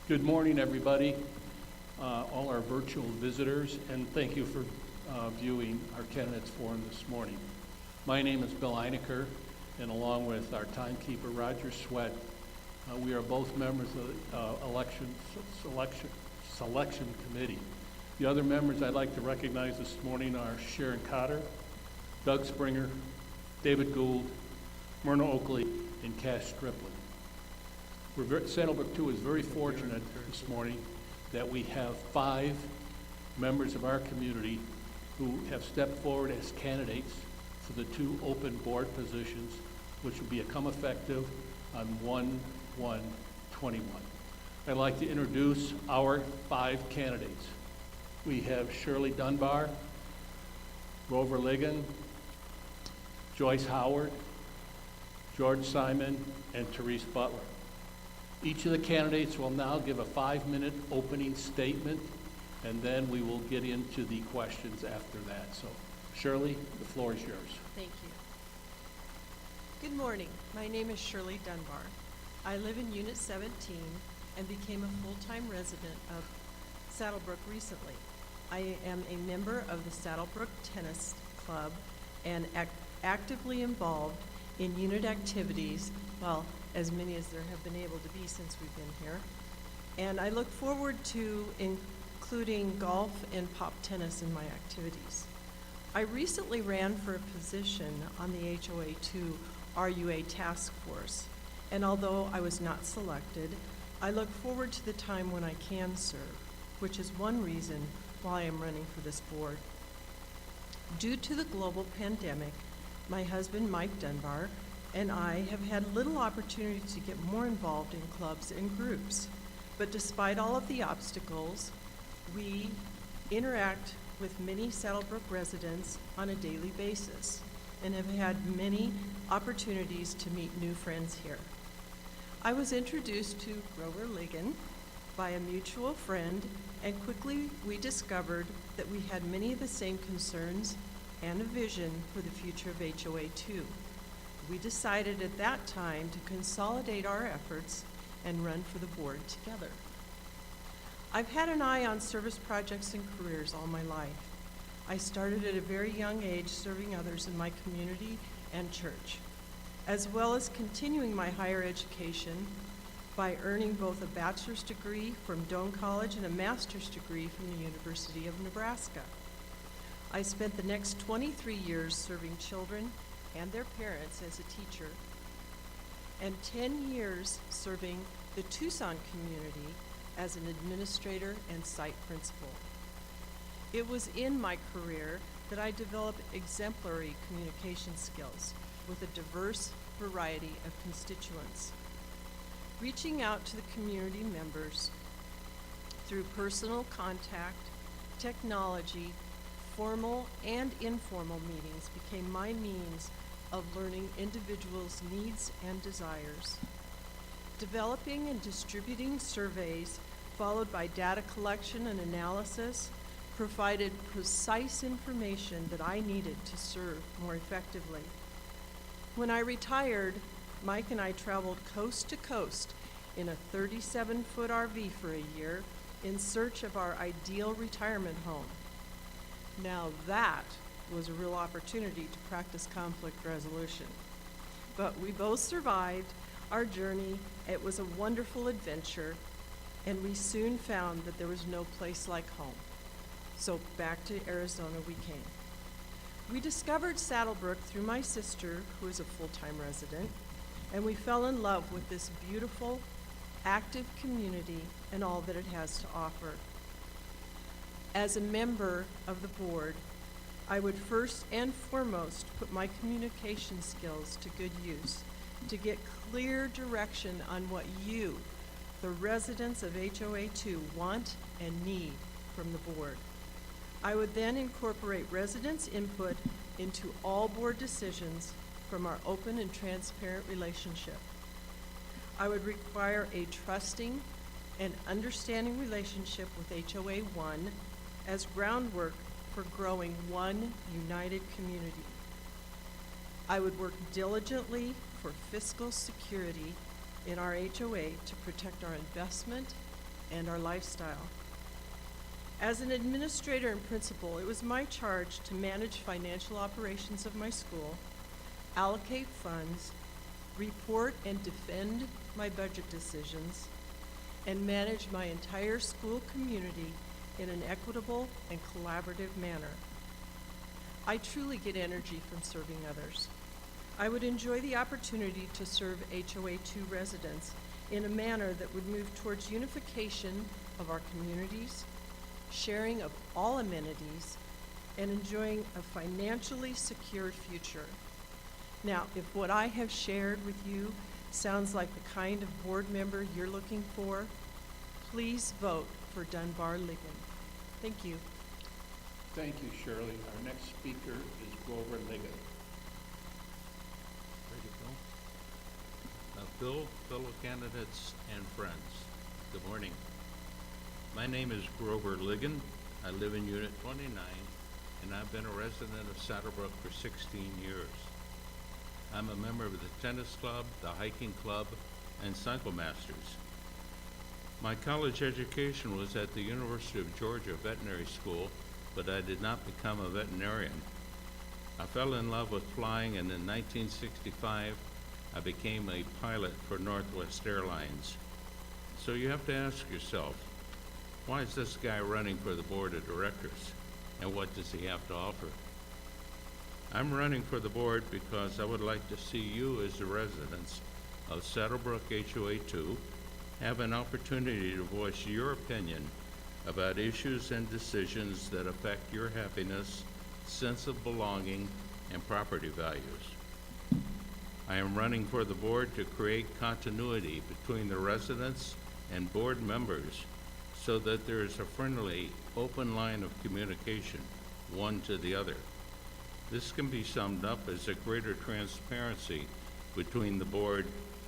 Good morning, everybody, all our virtual visitors, and thank you for viewing our candidates forum this morning. My name is Bill Einecker, and along with our timekeeper, Roger Sweat, we are both members of the selection committee. The other members I'd like to recognize this morning are Sharon Cotter, Doug Springer, David Gould, Myrna Oakley, and Cash Striplin. Saddlebrook 2 is very fortunate this morning that we have 5 members of our community who have stepped forward as candidates for the 2 open board positions, which will become effective on 1/1/21. I'd like to introduce our 5 candidates. We have Shirley Dunbar, Rover Liggett, Joyce Howard, George Simon, and Therese Butler. Each of the candidates will now give a 5-minute opening statement, and then we will get into the questions after that. So, Shirley, the floor is yours. Thank you. Good morning. My name is Shirley Dunbar. I live in Unit 17 and became a full-time resident of Saddlebrook recently. I am a member of the Saddlebrook Tennis Club and actively involved in unit activities, well, as many as there have been able to be since we've been here. And I look forward to including golf and pop tennis in my activities. I recently ran for a position on the HOA2 RUA task force, and although I was not selected, I look forward to the time when I can serve, which is one reason why I'm running for this board. Due to the global pandemic, my husband Mike Dunbar and I have had little opportunity to get more involved in clubs and groups. But despite all of the obstacles, we interact with many Saddlebrook residents on a daily basis and have had many opportunities to meet new friends here. I was introduced to Grover Liggett by a mutual friend, and quickly we discovered that we had many of the same concerns and a vision for the future of HOA2. We decided at that time to consolidate our efforts and run for the board together. I've had an eye on service projects and careers all my life. I started at a very young age serving others in my community and church, as well as continuing my higher education by earning both a bachelor's degree from Doane College and a master's degree from the University of Nebraska. I spent the next 23 years serving children and their parents as a teacher, and 10 years serving the Tucson community as an administrator and site principal. It was in my career that I developed exemplary communication skills with a diverse variety of constituents. Reaching out to the community members through personal contact, technology, formal and informal meetings became my means of learning individuals' needs and desires. Developing and distributing surveys, followed by data collection and analysis, provided precise information that I needed to serve more effectively. When I retired, Mike and I traveled coast to coast in a 37-foot RV for a year in search of our ideal retirement home. Now that was a real opportunity to practice conflict resolution. But we both survived our journey. It was a wonderful adventure, and we soon found that there was no place like home. So back to Arizona we came. We discovered Saddlebrook through my sister, who is a full-time resident, and we fell in love with this beautiful, active community and all that it has to offer. As a member of the board, I would first and foremost put my communication skills to good use to get clear direction on what you, the residents of HOA2, want and need from the board. I would then incorporate residents' input into all board decisions from our open and transparent relationship. I would require a trusting and understanding relationship with HOA1 as groundwork for growing one united community. I would work diligently for fiscal security in our HOA to protect our investment and our lifestyle. As an administrator and principal, it was my charge to manage financial operations of my school, allocate funds, report and defend my budget decisions, and manage my entire school community in an equitable and collaborative manner. I truly get energy from serving others. I would enjoy the opportunity to serve HOA2 residents in a manner that would move towards unification of our communities, sharing of all amenities, and enjoying a financially secured future. Now, if what I have shared with you sounds like the kind of board member you're looking for, please vote for Dunbar Liggett. Thank you. Thank you, Shirley. Our next speaker is Grover Liggett. Ready to go? Fellow candidates and friends, good morning. My name is Grover Liggett. I live in Unit 29, and I've been a resident of Saddlebrook for 16 years. I'm a member of the tennis club, the hiking club, and Cycle Masters. My college education was at the University of Georgia Veterinary School, but I did not become a veterinarian. I fell in love with flying, and in 1965, I became a pilot for Northwest Airlines. So you have to ask yourself, why is this guy running for the board of directors, and what does he have to offer? I'm running for the board because I would like to see you as the residents of Saddlebrook HOA2 have an opportunity to voice your opinion about issues and decisions that affect your happiness, sense of belonging, and property values. I am running for the board to create continuity between the residents and board members so that there is a friendly, open line of communication, one to the other. This can be summed up as a greater transparency between the board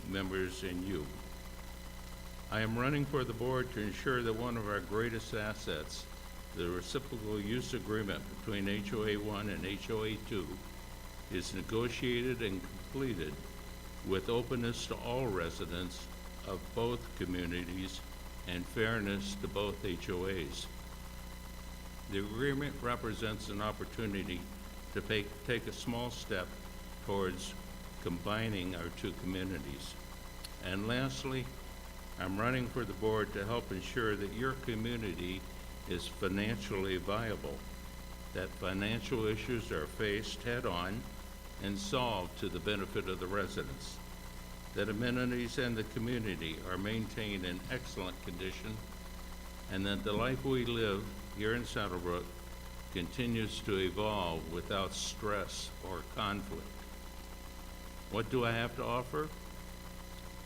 members and you. I am running for the board to ensure that one of our greatest assets, the reciprocal use agreement between HOA1 and HOA2, is negotiated and completed with openness to all residents of both communities and fairness to both HOAs. The agreement represents an opportunity to take a small step towards combining our two communities. And lastly, I'm running for the board to help ensure that your community is financially viable, that financial issues are faced head-on and solved to the benefit of the residents, that amenities in the community are maintained in excellent condition, and that the life we live here in Saddlebrook continues to evolve without stress or conflict. What do I have to offer?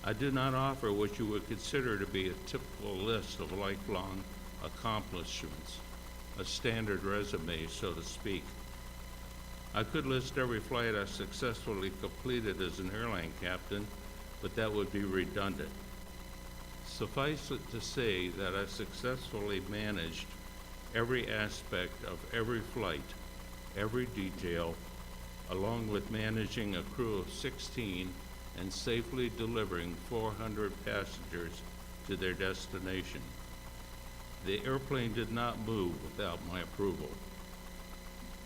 I do not offer what you would consider to be a typical list of lifelong accomplishments, a standard resume, so to speak. I could list every flight I successfully completed as an airline captain, but that would be redundant. Suffice it to say that I successfully managed every aspect of every flight, every detail, along with managing a crew of 16 and safely delivering 400 passengers to their destination. The airplane did not move without my approval.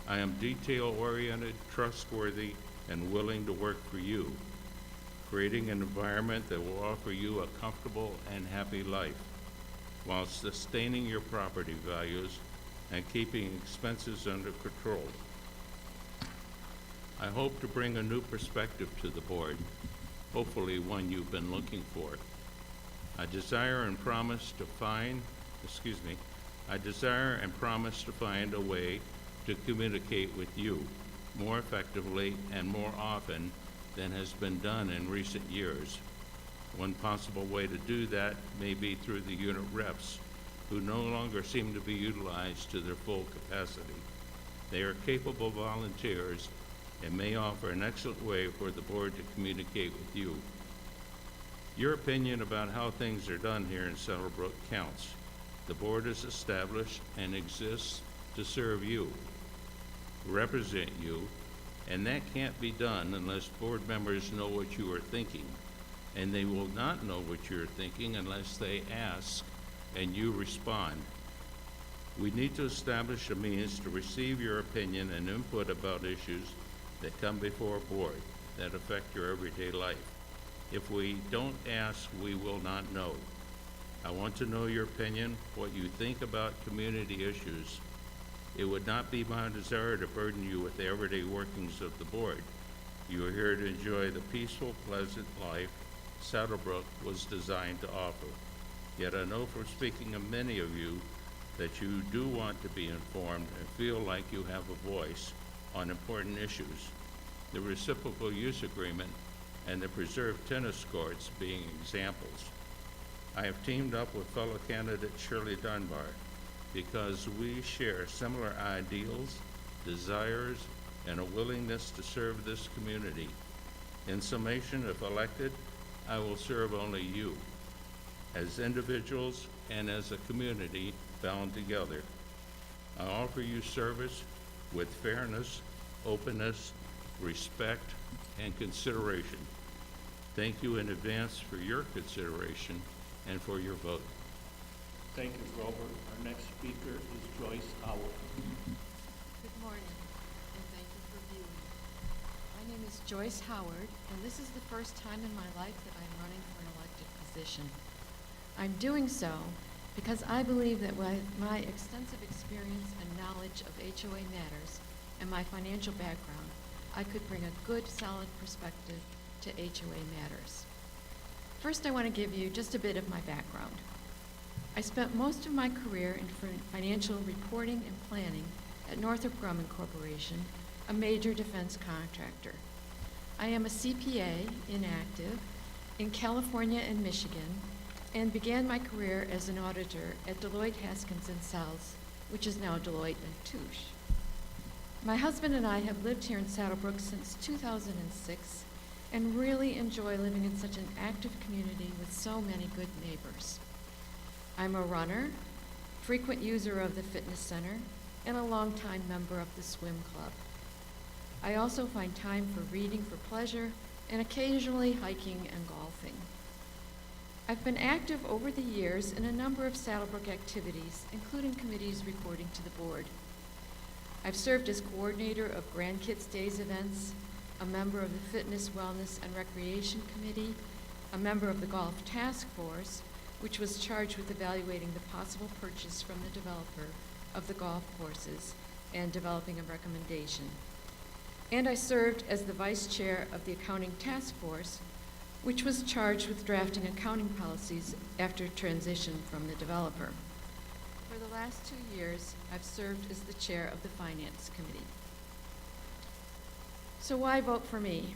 I am detail-oriented, trustworthy, and willing to work for you, creating an environment that will offer you a comfortable and happy life, while sustaining your property values and keeping expenses under control. I hope to bring a new perspective to the board, hopefully one you've been looking for. I desire and promise to find a way to communicate with you more effectively and more often than has been done in recent years. One possible way to do that may be through the unit reps, who no longer seem to be utilized to their full capacity. They are capable volunteers and may offer an excellent way for the board to communicate with you. Your opinion about how things are done here in Saddlebrook counts. The board is established and exists to serve you, represent you, and that can't be done unless board members know what you are thinking, and they will not know what you're thinking unless they ask and you respond. We need to establish a means to receive your opinion and input about issues that come before a board that affect your everyday life. If we don't ask, we will not know. I want to know your opinion, what you think about community issues. It would not be my desire to burden you with the everyday workings of the board. You are here to enjoy the peaceful, pleasant life Saddlebrook was designed to offer. Yet I know from speaking of many of you that you do want to be informed and feel like you have a voice on important issues. The reciprocal use agreement and the preserved tennis courts being examples. I have teamed up with fellow candidate Shirley Dunbar because we share similar ideals, desires, and a willingness to serve this community. In summation, if elected, I will serve only you, as individuals and as a community bound together. I offer you service with fairness, openness, respect, and consideration. Thank you in advance for your consideration and for your vote. Thank you, Grover. Our next speaker is Joyce Howard. Good morning, and thank you for viewing. My name is Joyce Howard, and this is the first time in my life that I'm running for an elected position. I'm doing so because I believe that with my extensive experience and knowledge of HOA matters and my financial background, I could bring a good, solid perspective to HOA matters. First, I want to give you just a bit of my background. I spent most of my career in financial reporting and planning at Northrop Grumman Corporation, a major defense contractor. I am a CPA, inactive, in California and Michigan, and began my career as an auditor at Deloitte Haskins & Sells, which is now Deloitte & Touche. My husband and I have lived here in Saddlebrook since 2006 and really enjoy living in such an active community with so many good neighbors. I'm a runner, frequent user of the fitness center, and a longtime member of the swim club. I also find time for reading for pleasure and occasionally hiking and golfing. I've been active over the years in a number of Saddlebrook activities, including committees reporting to the board. I've served as coordinator of Grandkids Days events, a member of the Fitness, Wellness, and Recreation Committee, a member of the Golf Task Force, which was charged with evaluating the possible purchase from the developer of the golf courses and developing a recommendation. And I served as the vice chair of the Accounting Task Force, which was charged with drafting accounting policies after transition from the developer. For the last 2 years, I've served as the chair of the Finance Committee. So why vote for me?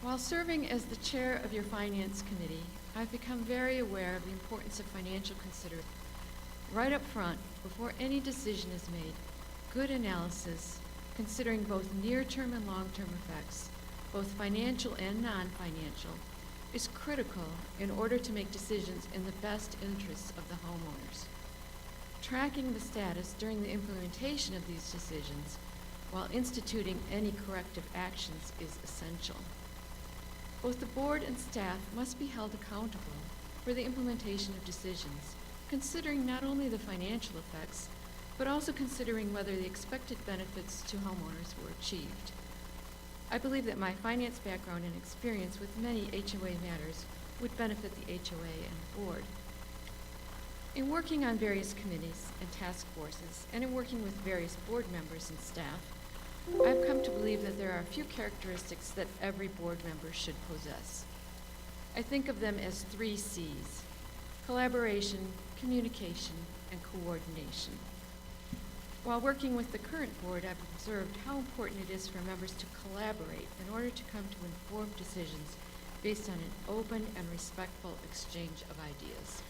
While serving as the chair of your Finance Committee, I've become very aware of the importance of financial consideration. Right up front, before any decision is made, good analysis, considering both near-term and long-term effects, both financial and non-financial, is critical in order to make decisions in the best interests of the homeowners. Tracking the status during the implementation of these decisions while instituting any corrective actions is essential. Both the board and staff must be held accountable for the implementation of decisions, considering not only the financial effects, but also considering whether the expected benefits to homeowners were achieved. I believe that my finance background and experience with many HOA matters would benefit the HOA and the board. In working on various committees and task forces, and in working with various board members and staff, I've come to believe that there are a few characteristics that every board member should possess. I think of them as 3 C's: collaboration, communication, and coordination. While working with the current board, I've observed how important it is for members to collaborate in order to come to informed decisions based on an open and respectful exchange of ideas.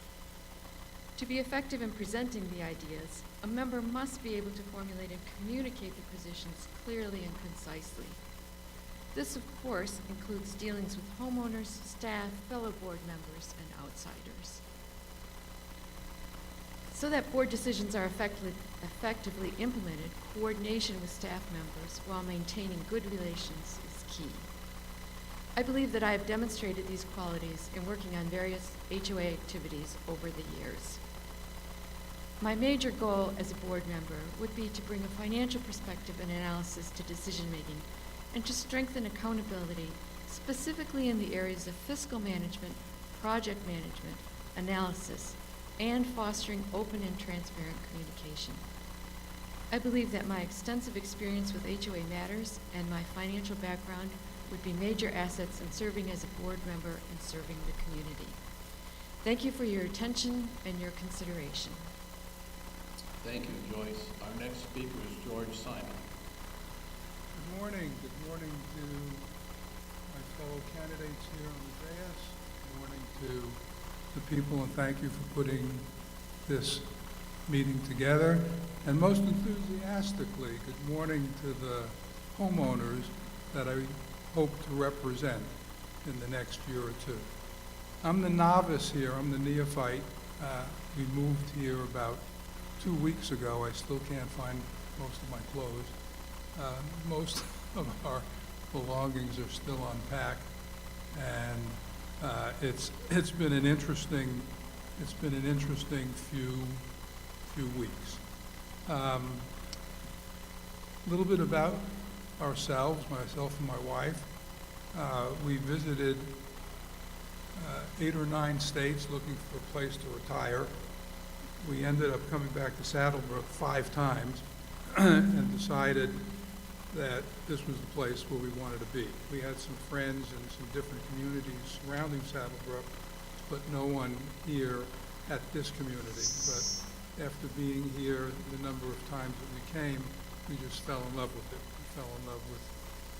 To be effective in presenting the ideas, a member must be able to formulate and communicate their positions clearly and concisely. This, of course, includes dealings with homeowners, staff, fellow board members, and outsiders. So that board decisions are effectively implemented, coordination with staff members while maintaining good relations is key. I believe that I have demonstrated these qualities in working on various HOA activities over the years. My major goal as a board member would be to bring a financial perspective and analysis to decision-making and to strengthen accountability, specifically in the areas of fiscal management, project management, analysis, and fostering open and transparent communication. I believe that my extensive experience with HOA matters and my financial background would be major assets in serving as a board member and serving the community. Thank you for your attention and your consideration. Thank you, Joyce. Our next speaker is George Simon. Good morning. Good morning to my fellow candidates here on the dais. Good morning to the people, and thank you for putting this meeting together. And most enthusiastically, good morning to the homeowners that I hope to represent in the next year or two. I'm the novice here. I'm the neophyte. We moved here about 2 weeks ago. I still can't find most of my clothes. Most of our belongings are still unpacked, and it's been an interesting few weeks. A little bit about ourselves, myself and my wife. We visited 8 or 9 states looking for a place to retire. We ended up coming back to Saddlebrook 5 times and decided that this was the place where we wanted to be. We had some friends in some different communities surrounding Saddlebrook, but no one here at this community. But after being here the number of times that we came, we just fell in love with it. We fell in love with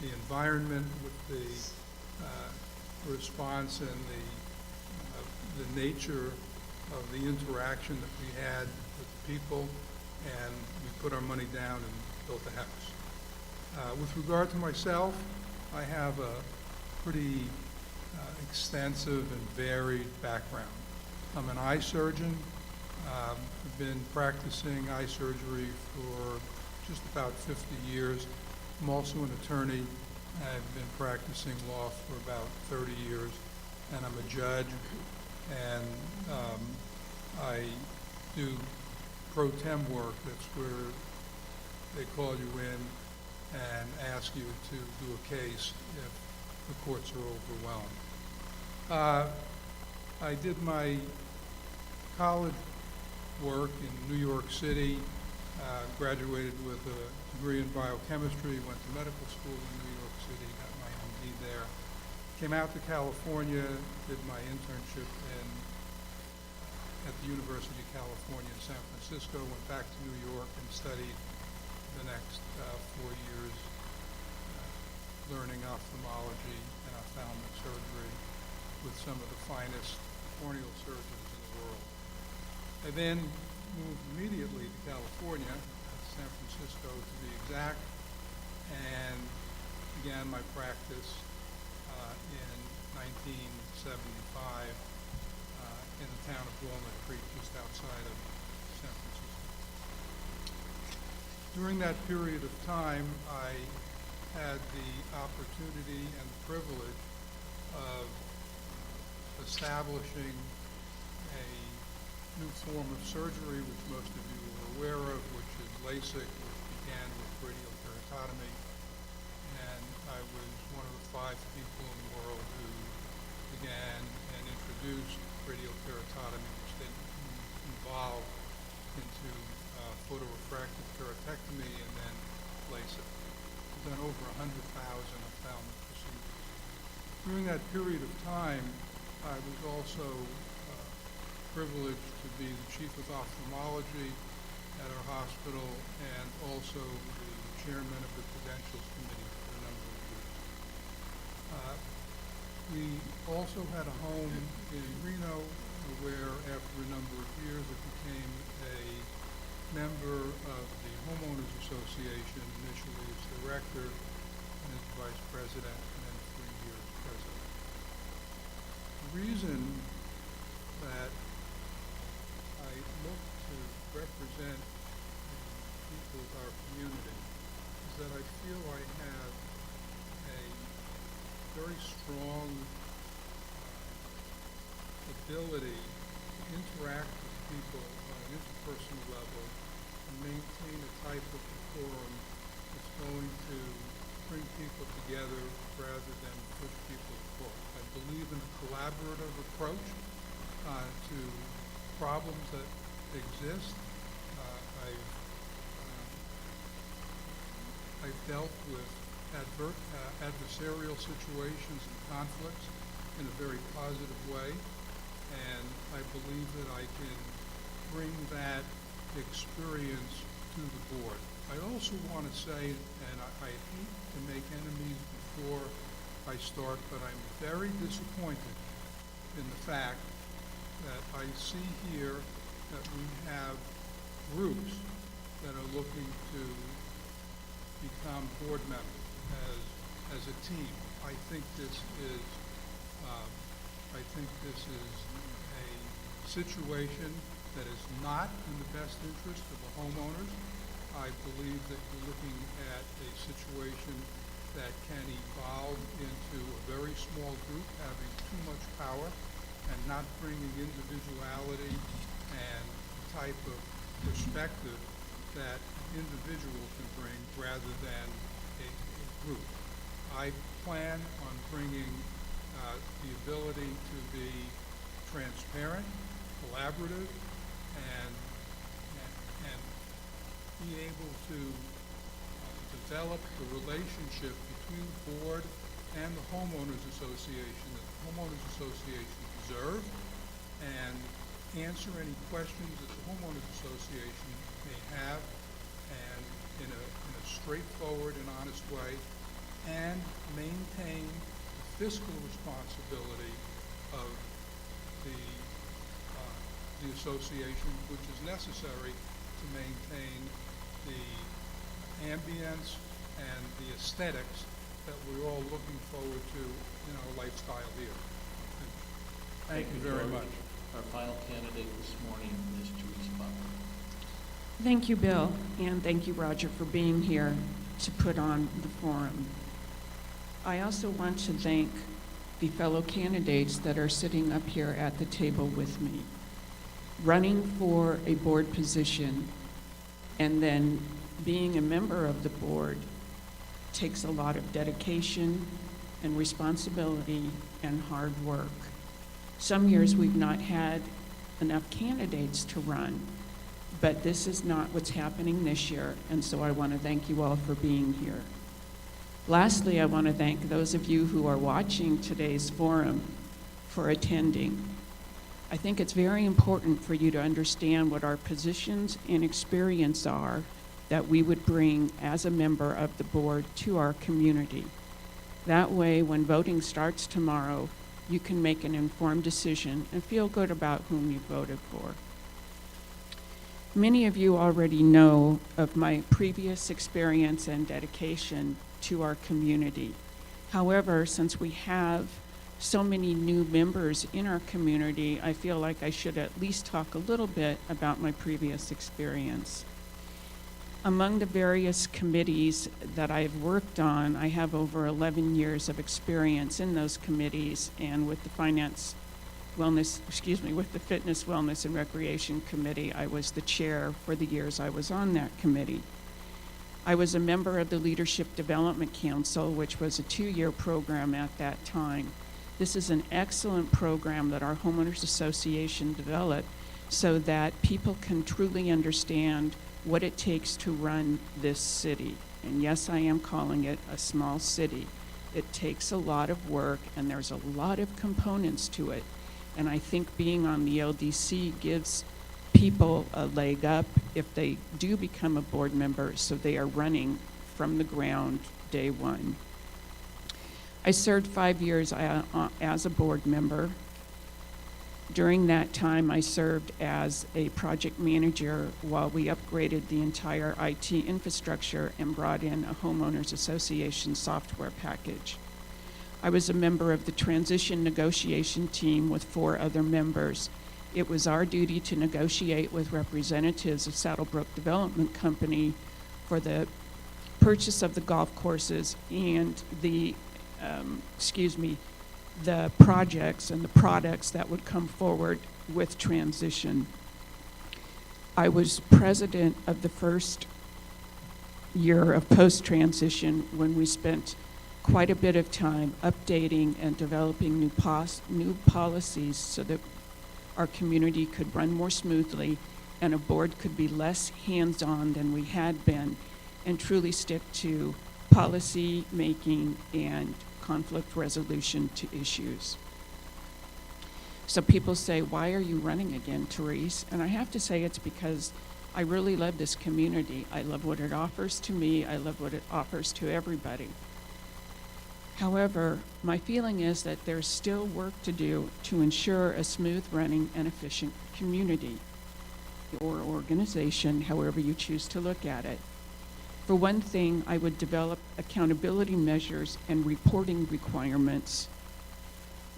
the environment, with the response and the nature of the interaction that we had with the people, and we put our money down and built a house. With regard to myself, I have a pretty extensive and varied background. I'm an eye surgeon. I've been practicing eye surgery for just about 50 years. I'm also an attorney. I've been practicing law for about 30 years, and I'm a judge, and I do pro tem work. That's where they call you in and ask you to do a case if the courts are overwhelmed. I did my college work in New York City, graduated with a degree in biochemistry, went to medical school in New York City, got my MD there. Came out to California, did my internship at the University of California in San Francisco, went back to New York and studied the next 4 years learning ophthalmology and ophthalmic surgery with some of the finest corneal surgeons in the world. I then moved immediately to California, San Francisco to be exact, and began my practice in 1975 in the town of Walnut Creek, just outside of San Francisco. During that period of time, I had the opportunity and the privilege of establishing a new form of surgery, which most of you are aware of, which is LASIK, which began with radial keratotomy. And I was one of the 5 people in the world who began and introduced radial keratotomy, which then evolved into photorefractive keratectomy and then LASIK. We've done over 100,000 ophthalmic procedures. During that period of time, I was also privileged to be the chief of ophthalmology at our hospital and also the chairman of the Credentials Committee for a number of years. We also had a home in Reno where after a number of years it became a member of the Homeowners Association, initially as director and as vice president, and then 3 years president. The reason that I look to represent the people of our community is that I feel I have a very very strong ability to interact with people on an interpersonal level and maintain a type of forum that's going to bring people together rather than push people apart. I believe in a collaborative approach to problems that exist. I've dealt with adversarial situations and conflicts in a very positive way, and I believe that I can bring that experience to the board. I also want to say, and I hate to make enemies before I start, but I'm very disappointed in the fact that I see here that we have groups that are looking to become board members as a team. I think this is a situation that is not in the best interest of the homeowners. I believe that you're looking at a situation that can evolve into a very small group having too much power and not bringing individuality and type of perspective that an individual can bring rather than a group. I plan on bringing the ability to be transparent, collaborative, and be able to develop the relationship between the board and the homeowners association that the homeowners association deserve, and answer any questions that the homeowners association may have, and in a straightforward and honest way, and maintain the fiscal responsibility of the association, which is necessary to maintain the ambience and the aesthetics that we're all looking forward to in our lifestyle here. Thank you very George. much. Our final candidate this morning is Joyce Howard. Thank you, Bill, and thank you, Roger, for being here to put on the forum. I also want to thank the fellow candidates that are sitting up here at the table with me. Running for a board position and then being a member of the board takes a lot of dedication and responsibility and hard work. Some years we've not had enough candidates to run, but this is not what's happening this year, and so I want to thank you all for being here. Lastly, I want to thank those of you who are watching today's forum for attending. I think it's very important for you to understand what our positions and experience are that we would bring as a member of the board to our community. That way, when voting starts tomorrow, you can make an informed decision and feel good about whom you voted for. Many of you already know of my previous experience and dedication to our community. However, since we have so many new members in our community, I feel like I should at least talk a little bit about my previous experience. Among the various committees that I've worked on, I have over 11 years of experience in those committees, and with the Fitness, Wellness, and Recreation Committee, I was the chair for the years I was on that committee. I was a member of the Leadership Development Council, which was a 2-year program at that time. This is an excellent program that our homeowners association developed so that people can truly understand what it takes to run this city. And yes, I am calling it a small city. It takes a lot of work, and there's a lot of components to it. And I think being on the LDC gives people a leg up if they do become a board member, so they are running from the ground day one. I served 5 years as a board member. During that time, I served as a project manager while we upgraded the entire IT infrastructure and brought in a homeowners association software package. I was a member of the transition negotiation team with 4 other members. It was our duty to negotiate with representatives of Saddlebrook Development Company for the purchase of the golf courses and the the projects and the products that would come forward with transition. I was president of the first year of post-transition when we spent quite a bit of time updating and developing new policies so that our community could run more smoothly and a board could be less hands-on than we had been and truly stick to policy making and conflict resolution to issues. So people say, why are you running again, Therese? And I have to say it's because I really love this community. I love what it offers to me. I love what it offers to everybody. However, my feeling is that there's still work to do to ensure a smooth running and efficient community or organization, however you choose to look at it. For one thing, I would develop accountability measures and reporting requirements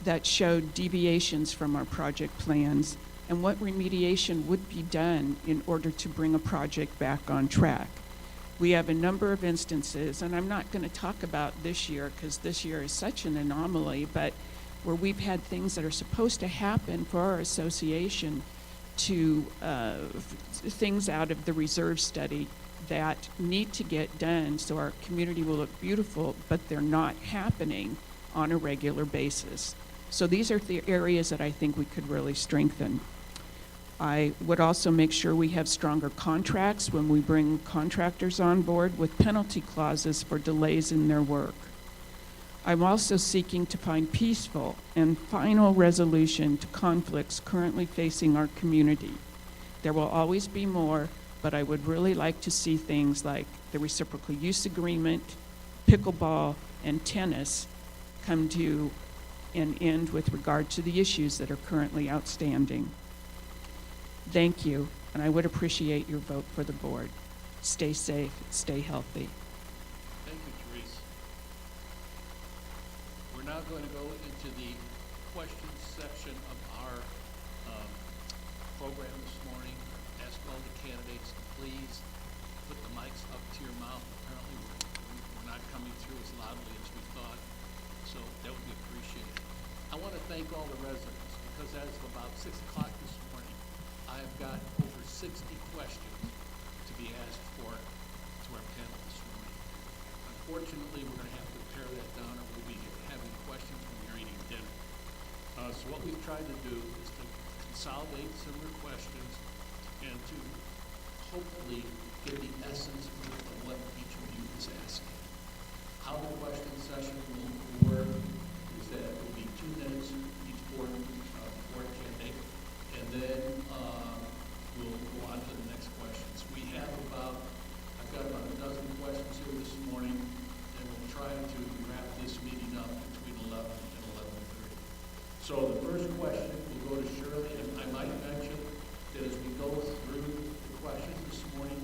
that showed deviations from our project plans and what remediation would be done in order to bring a project back on track. We have a number of instances, and I'm not going to talk about this year because this year is such an anomaly, but where we've had things that are supposed to happen for our association to things out of the reserve study that need to get done so our community will look beautiful, but they're not happening on a regular basis. So these are the areas that I think we could really strengthen. I would also make sure we have stronger contracts when we bring contractors on board with penalty clauses for delays in their work. I'm also seeking to find peaceful and final resolution to conflicts currently facing our community. There will always be more, but I would really like to see things like the reciprocal use agreement, pickleball, and tennis come to an end with regard to the issues that are currently outstanding. Thank you, and I would appreciate your vote for the board. Stay safe, stay healthy. Thank you, Therese. We're now going to go into the questions section of our program this morning. Ask all the candidates to please put the mics up to your mouth. Apparently we're not coming through as loudly as we thought, so that would be appreciated. I want to thank all the residents because as of about 6 o'clock this morning, I have got over 60 questions to be asked for to our panel this morning. Unfortunately, we're going to have to pare that down or we'll be having questions when we're eating dinner. So what we've tried to do is to consolidate some of your questions and to hopefully get the essence of what each of you is asking. How the question session will work is that it will be 2 minutes each board candidate, and then we'll go on to the next questions. I've got about a dozen questions here this morning, and we'll try to wrap this meeting up between 11 and 11:30. So the first question will go to Shirley, and I might mention that as we go through the questions this morning,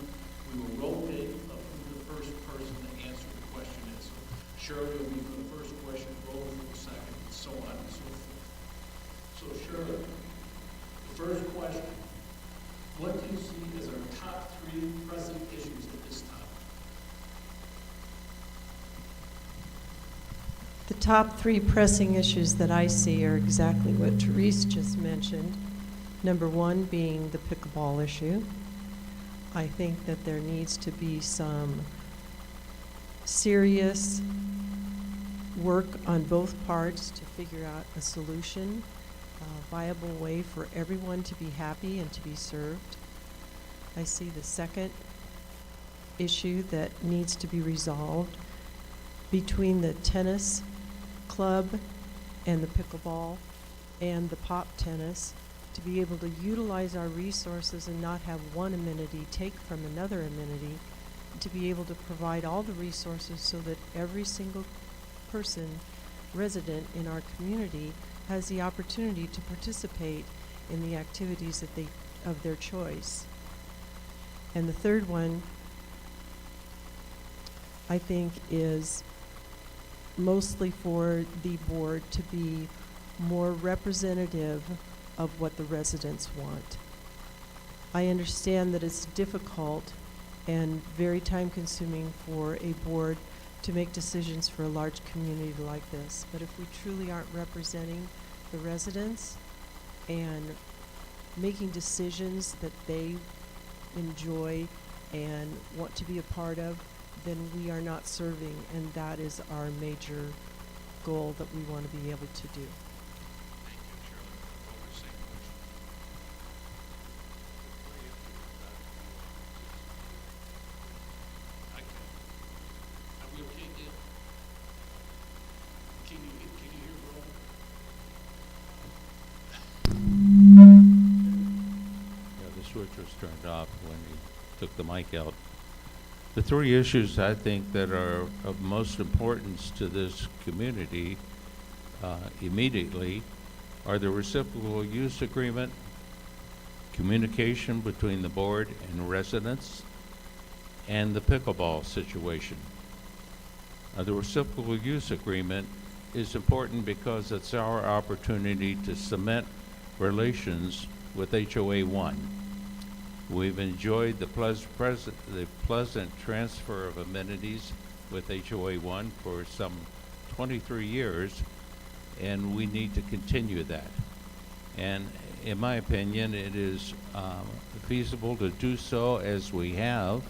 we will rotate of who the first person to answer the question is. So Shirley will be for the first question, Roland for the second, and so on and so forth. So Shirley, the first question, what do you see as our top 3 pressing issues at this time? The top 3 pressing issues that I see are exactly what Therese just mentioned. Number 1 being the pickleball issue. I think that there needs to be some serious work on both parts to figure out a solution, a viable way for everyone to be happy and to be served. I see the second issue that needs to be resolved between the tennis club and the pickleball and the pop tennis, to be able to utilize our resources and not have one amenity take from another amenity, to be able to provide all the resources so that every single person, resident in our community, has the opportunity to participate in the activities of their choice. And the third one, I think, is mostly for the board to be more representative of what the residents want. I understand that it's difficult and very time-consuming for a board to make decisions for a large community like this. But if we truly aren't representing the residents and making decisions that they enjoy and want to be a part of, then we are not serving, and that is our major goal that we want to be able to do. Thank you, Shirley, for oversight motion. Are we okay, Dan? Can you hear Roland? Yeah, the switch was turned off when you took the mic out. The three issues I think that are of most importance to this community immediately are the reciprocal use agreement, communication between the board and residents, and the pickleball situation. The reciprocal use agreement is important because it's our opportunity to cement relations with HOA1. We've enjoyed the pleasant transfer of amenities with HOA1 for some 23 years, and we need to continue that. And in my opinion, it is feasible to do so as we have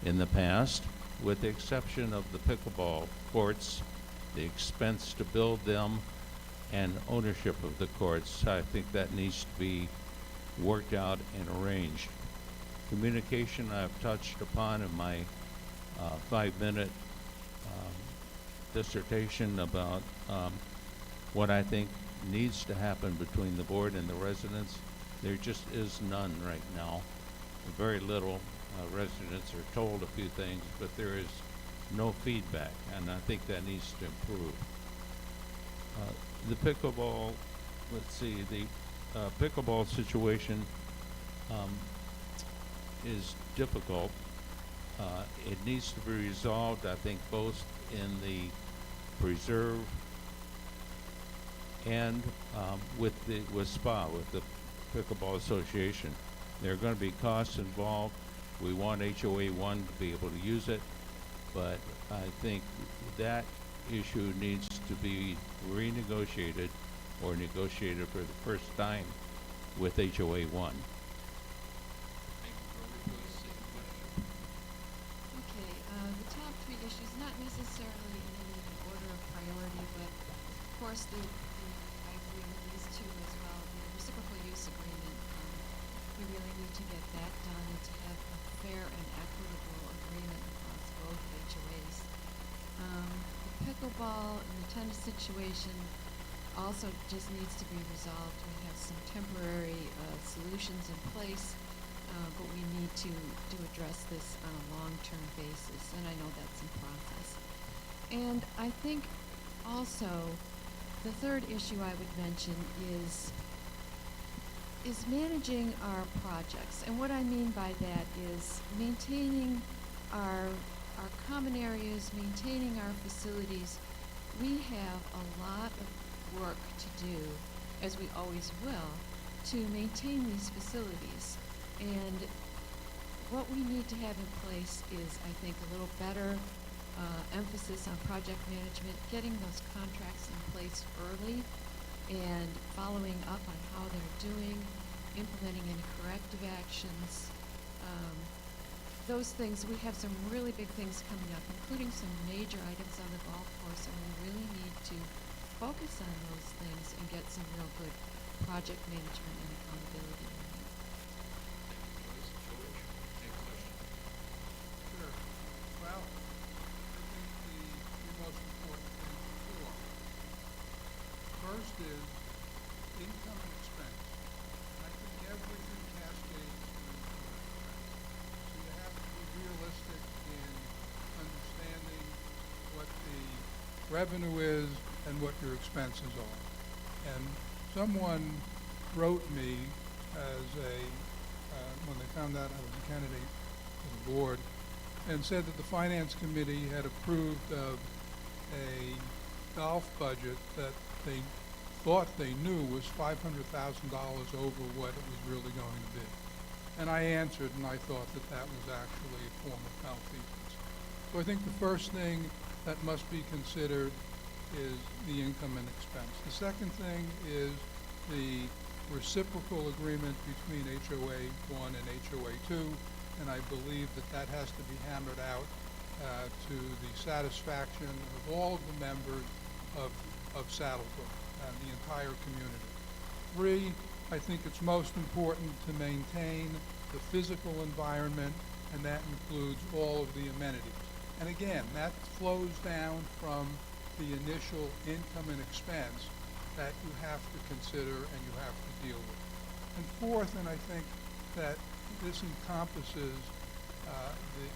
in the past, with the exception of the pickleball courts, the expense to build them, and ownership of the courts. I think that needs to be worked out and arranged. Communication I've touched upon in my 5-minute dissertation about what I think needs to happen between the board and the residents. There just is none right now. Very little. Residents are told a few things, but there is no feedback, and I think that needs to improve. The pickleball, let's see, the pickleball situation is difficult. It needs to be resolved, I think, both in the preserve and with SPA, with the Pickleball Association. There are going to be costs involved. We want HOA1 to be able to use it, but I think that issue needs to be renegotiated or negotiated for the first time with HOA1. Okay, the top three issues, not necessarily in any order of priority, but of course I agree with these two as well. The reciprocal use agreement, we really need to get that done and to have a fair and equitable agreement across both HOAs. The pickleball and the tennis situation also just needs to be resolved. We have some temporary solutions in place, but we need to address this on a long-term basis, and I know that's in process. And I think also the third issue I would mention is managing our projects. And what I mean by that is maintaining our common areas, maintaining our facilities. We have a lot of work to do, as we always will, to maintain these facilities. And what we need to have in place is, I think, a little better emphasis on project management, getting those contracts in place early and following up on how they're doing, implementing any corrective actions. Those things, we have some really big things coming up, including some major items on the golf course, and we really need to focus on those things and get some real good project management and accountability. Sure. Well, I think the most important things are four. First is income and expense. I think everything cascades to income and expense. So you have to be realistic in understanding what the revenue is and what your expenses are. And someone wrote me as when they found out I was a candidate for the board, and said that the finance committee had approved of a golf budget that they thought they knew was $500,000 over what it was really going to be. And I answered, and I thought that that was actually a form of malfeasance. So I think the first thing that must be considered is the income and expense. The second thing is the reciprocal agreement between HOA 1 and HOA 2, and I believe that that has to be hammered out to the satisfaction of all of the members of Saddlebrook and the entire community. 3, I think it's most important to maintain the physical environment, and that includes all of the amenities. And again, that flows down from the initial income and expense that you have to consider and you have to deal with. And 4th, and I think that this encompasses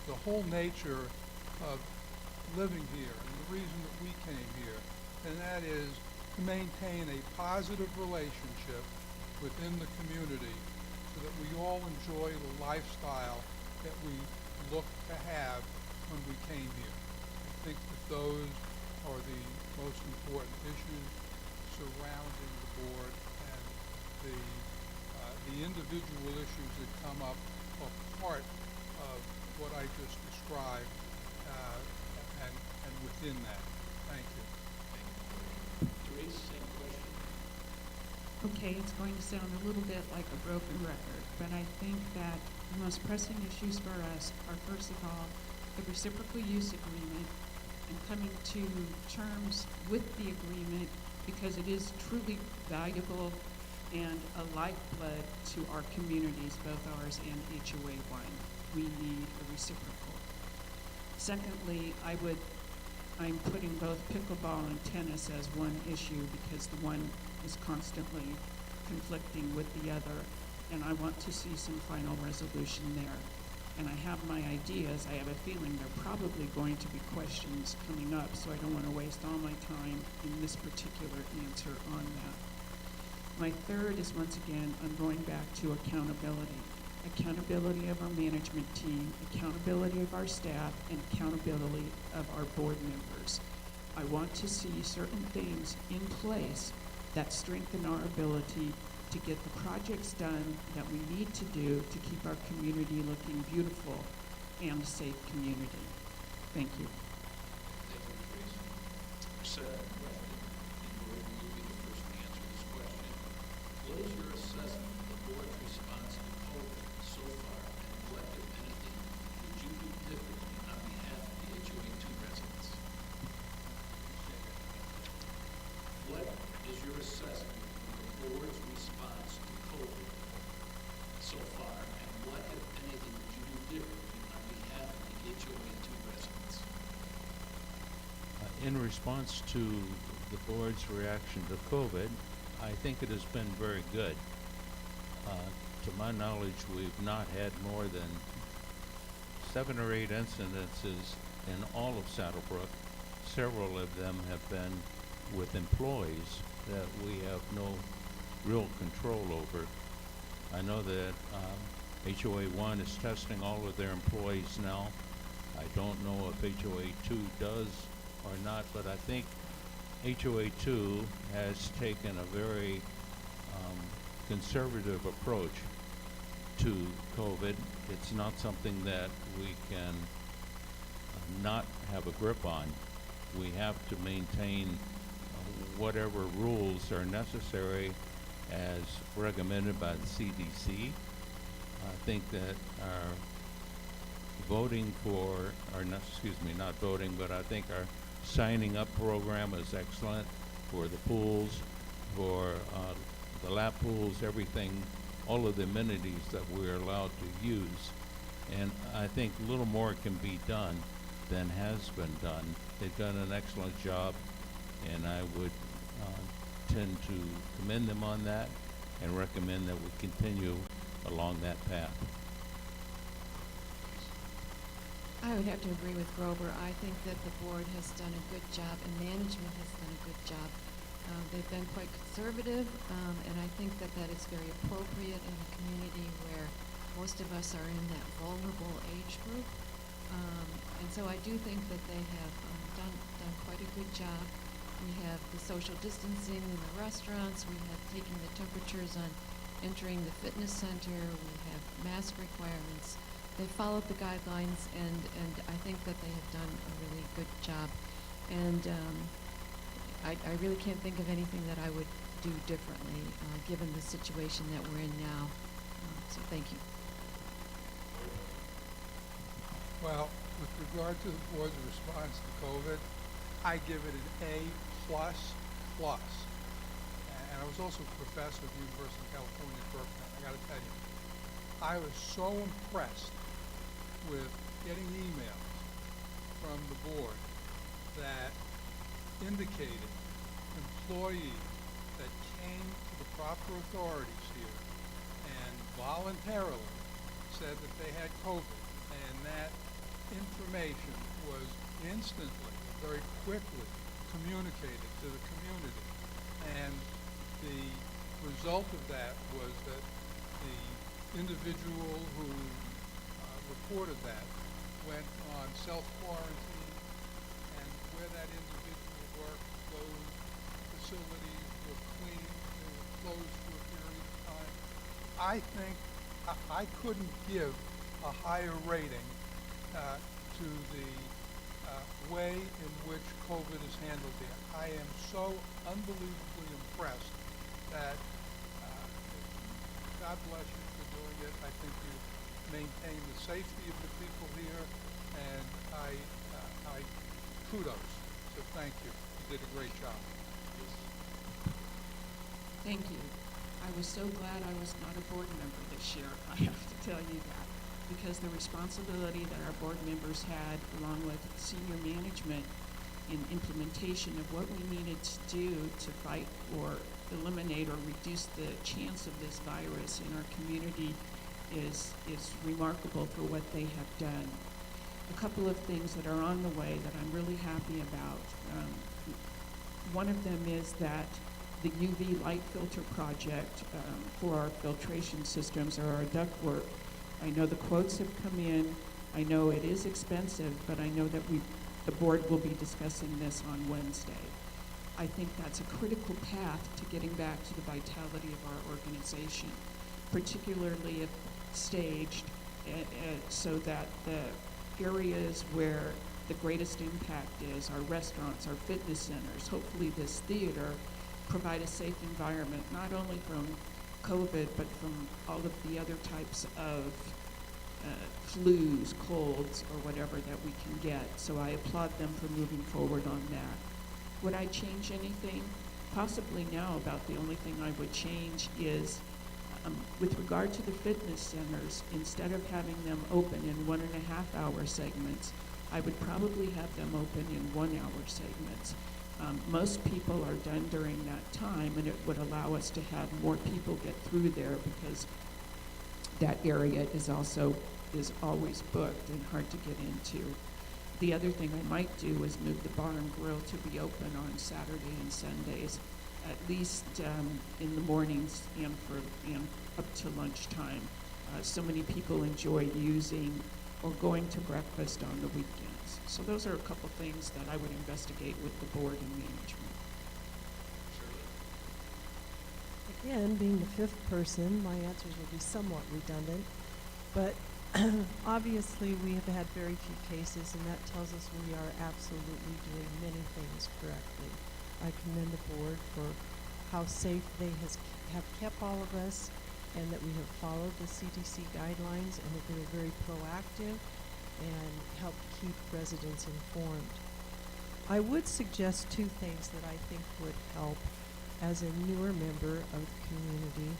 the whole nature of living here and the reason that we came here, and that is to maintain a positive relationship within the community so that we all enjoy the lifestyle that we look to have when we came here. I think that those are the most important issues surrounding the board, and the individual issues that come up are part of what I just described, and within that. Thank you. Therese, same question. Okay, it's going to sound a little bit like a broken record, but I think that the most pressing issues for us are, first of all, the reciprocal use agreement and coming to terms with the agreement, because it is truly valuable and a lifeblood to our communities, both ours and HOA 1. We need a reciprocal. Secondly, I'm putting both pickleball and tennis as one issue because the one is constantly conflicting with the other, and I want to see some final resolution there. And I have my ideas. I have a feeling there are probably going to be questions coming up, so I don't want to waste all my time in this particular answer on that. My third is, once again, I'm going back to accountability. Accountability of our management team, accountability of our staff, and accountability of our board members. I want to see certain things in place that strengthen our ability to get the projects done that we need to do to keep our community looking beautiful and a safe community. Thank you. Thank you, Therese. Second question, and Lori, you'll be the first to answer this question. What is your assessment of the board's response to COVID so far, and what, if anything, would you do differently on behalf of the HOA2 residents? What is your assessment of the board's response to COVID so far, and what, if anything, would you do differently on behalf of the HOA2 residents? In response to the board's reaction to COVID, I think it has been very good. To my knowledge, we've not had more than 7 or 8 incidences in all of Saddlebrook. Several of them have been with employees that we have no real control over. I know that HOA 1 is testing all of their employees now. I don't know if HOA 2 does or not, but I think HOA 2 has taken a very conservative approach to COVID. It's not something that we can not have a grip on. We have to maintain whatever rules are necessary as recommended by the CDC. I think that our voting for, or not, excuse me, not voting, but I think our signing up program is excellent for the pools, for the lap pools, everything, all of the amenities that we're allowed to use. And I think a little more can be done than has been done. They've done an excellent job, and I would tend to commend them on that and recommend that we continue along that path. I would have to agree with Grover. I think that the board has done a good job and management has done a good job. They've been quite conservative, and I think that that is very appropriate in a community where most of us are in that vulnerable age group. And so I do think that they have done quite a good job. We have the social distancing in the restaurants. We have taken the temperatures on entering the fitness center. We have mask requirements. They followed the guidelines, and I think that they have done a really good job. And I really can't think of anything that I would do differently, given the situation that we're in now. So thank you. Well, with regard to the board's response to COVID, I give it an A++. And I was also a professor at the University of California, Berkeley. I gotta tell you, I was so impressed with getting emails from the board that indicated employees that came to the proper authorities here and voluntarily said that they had COVID, and that information was instantly, very quickly communicated to the community. And the result of that was that the individual who reported that went on self-quarantine, and where that individual worked, those facilities were cleaned, they were closed for a period of time. I think I couldn't give a higher rating to the way in which COVID is handled here. I am so unbelievably impressed that God bless you for doing it. I think you maintain the safety of the people here, and I kudos. So thank you. You did a great job. Thank you. I was so glad I was not a board member this year, I have to tell you that, because the responsibility that our board members had, along with senior management in implementation of what we needed to do to fight or eliminate or reduce the chance of this virus in our community is remarkable for what they have done. A couple of things that are on the way that I'm really happy about. One of them is that the UV light filter project for our filtration systems or our ductwork. I know the quotes have come in. I know it is expensive, but I know that the board will be discussing this on Wednesday. I think that's a critical path to getting back to the vitality of our organization, particularly if staged so that the areas where the greatest impact is, our restaurants, our fitness centers, hopefully this theater, provide a safe environment, not only from COVID, but from all of the other types of flus, colds, or whatever that we can get. So I applaud them for moving forward on that. Would I change anything? Possibly now. About the only thing I would change is with regard to the fitness centers, instead of having them open in 1.5 hour segments, I would probably have them open in 1 hour segments. Most people are done during that time, and it would allow us to have more people get through there, because that area is always booked and hard to get into. The other thing I might do is move the bar and grill to be open on Saturday and Sundays, at least in the mornings and up to lunchtime. So many people enjoy using or going to breakfast on the weekends. So those are a couple things that I would investigate with the board and management. Again, being the fifth person, my answers will be somewhat redundant, but obviously we have had very few cases, and that tells us we are absolutely doing many things correctly. I commend the board for how safe they have kept all of us, and that we have followed the CDC guidelines, and that they were very proactive and helped keep residents informed. I would suggest two things that I think would help as a newer member of the community.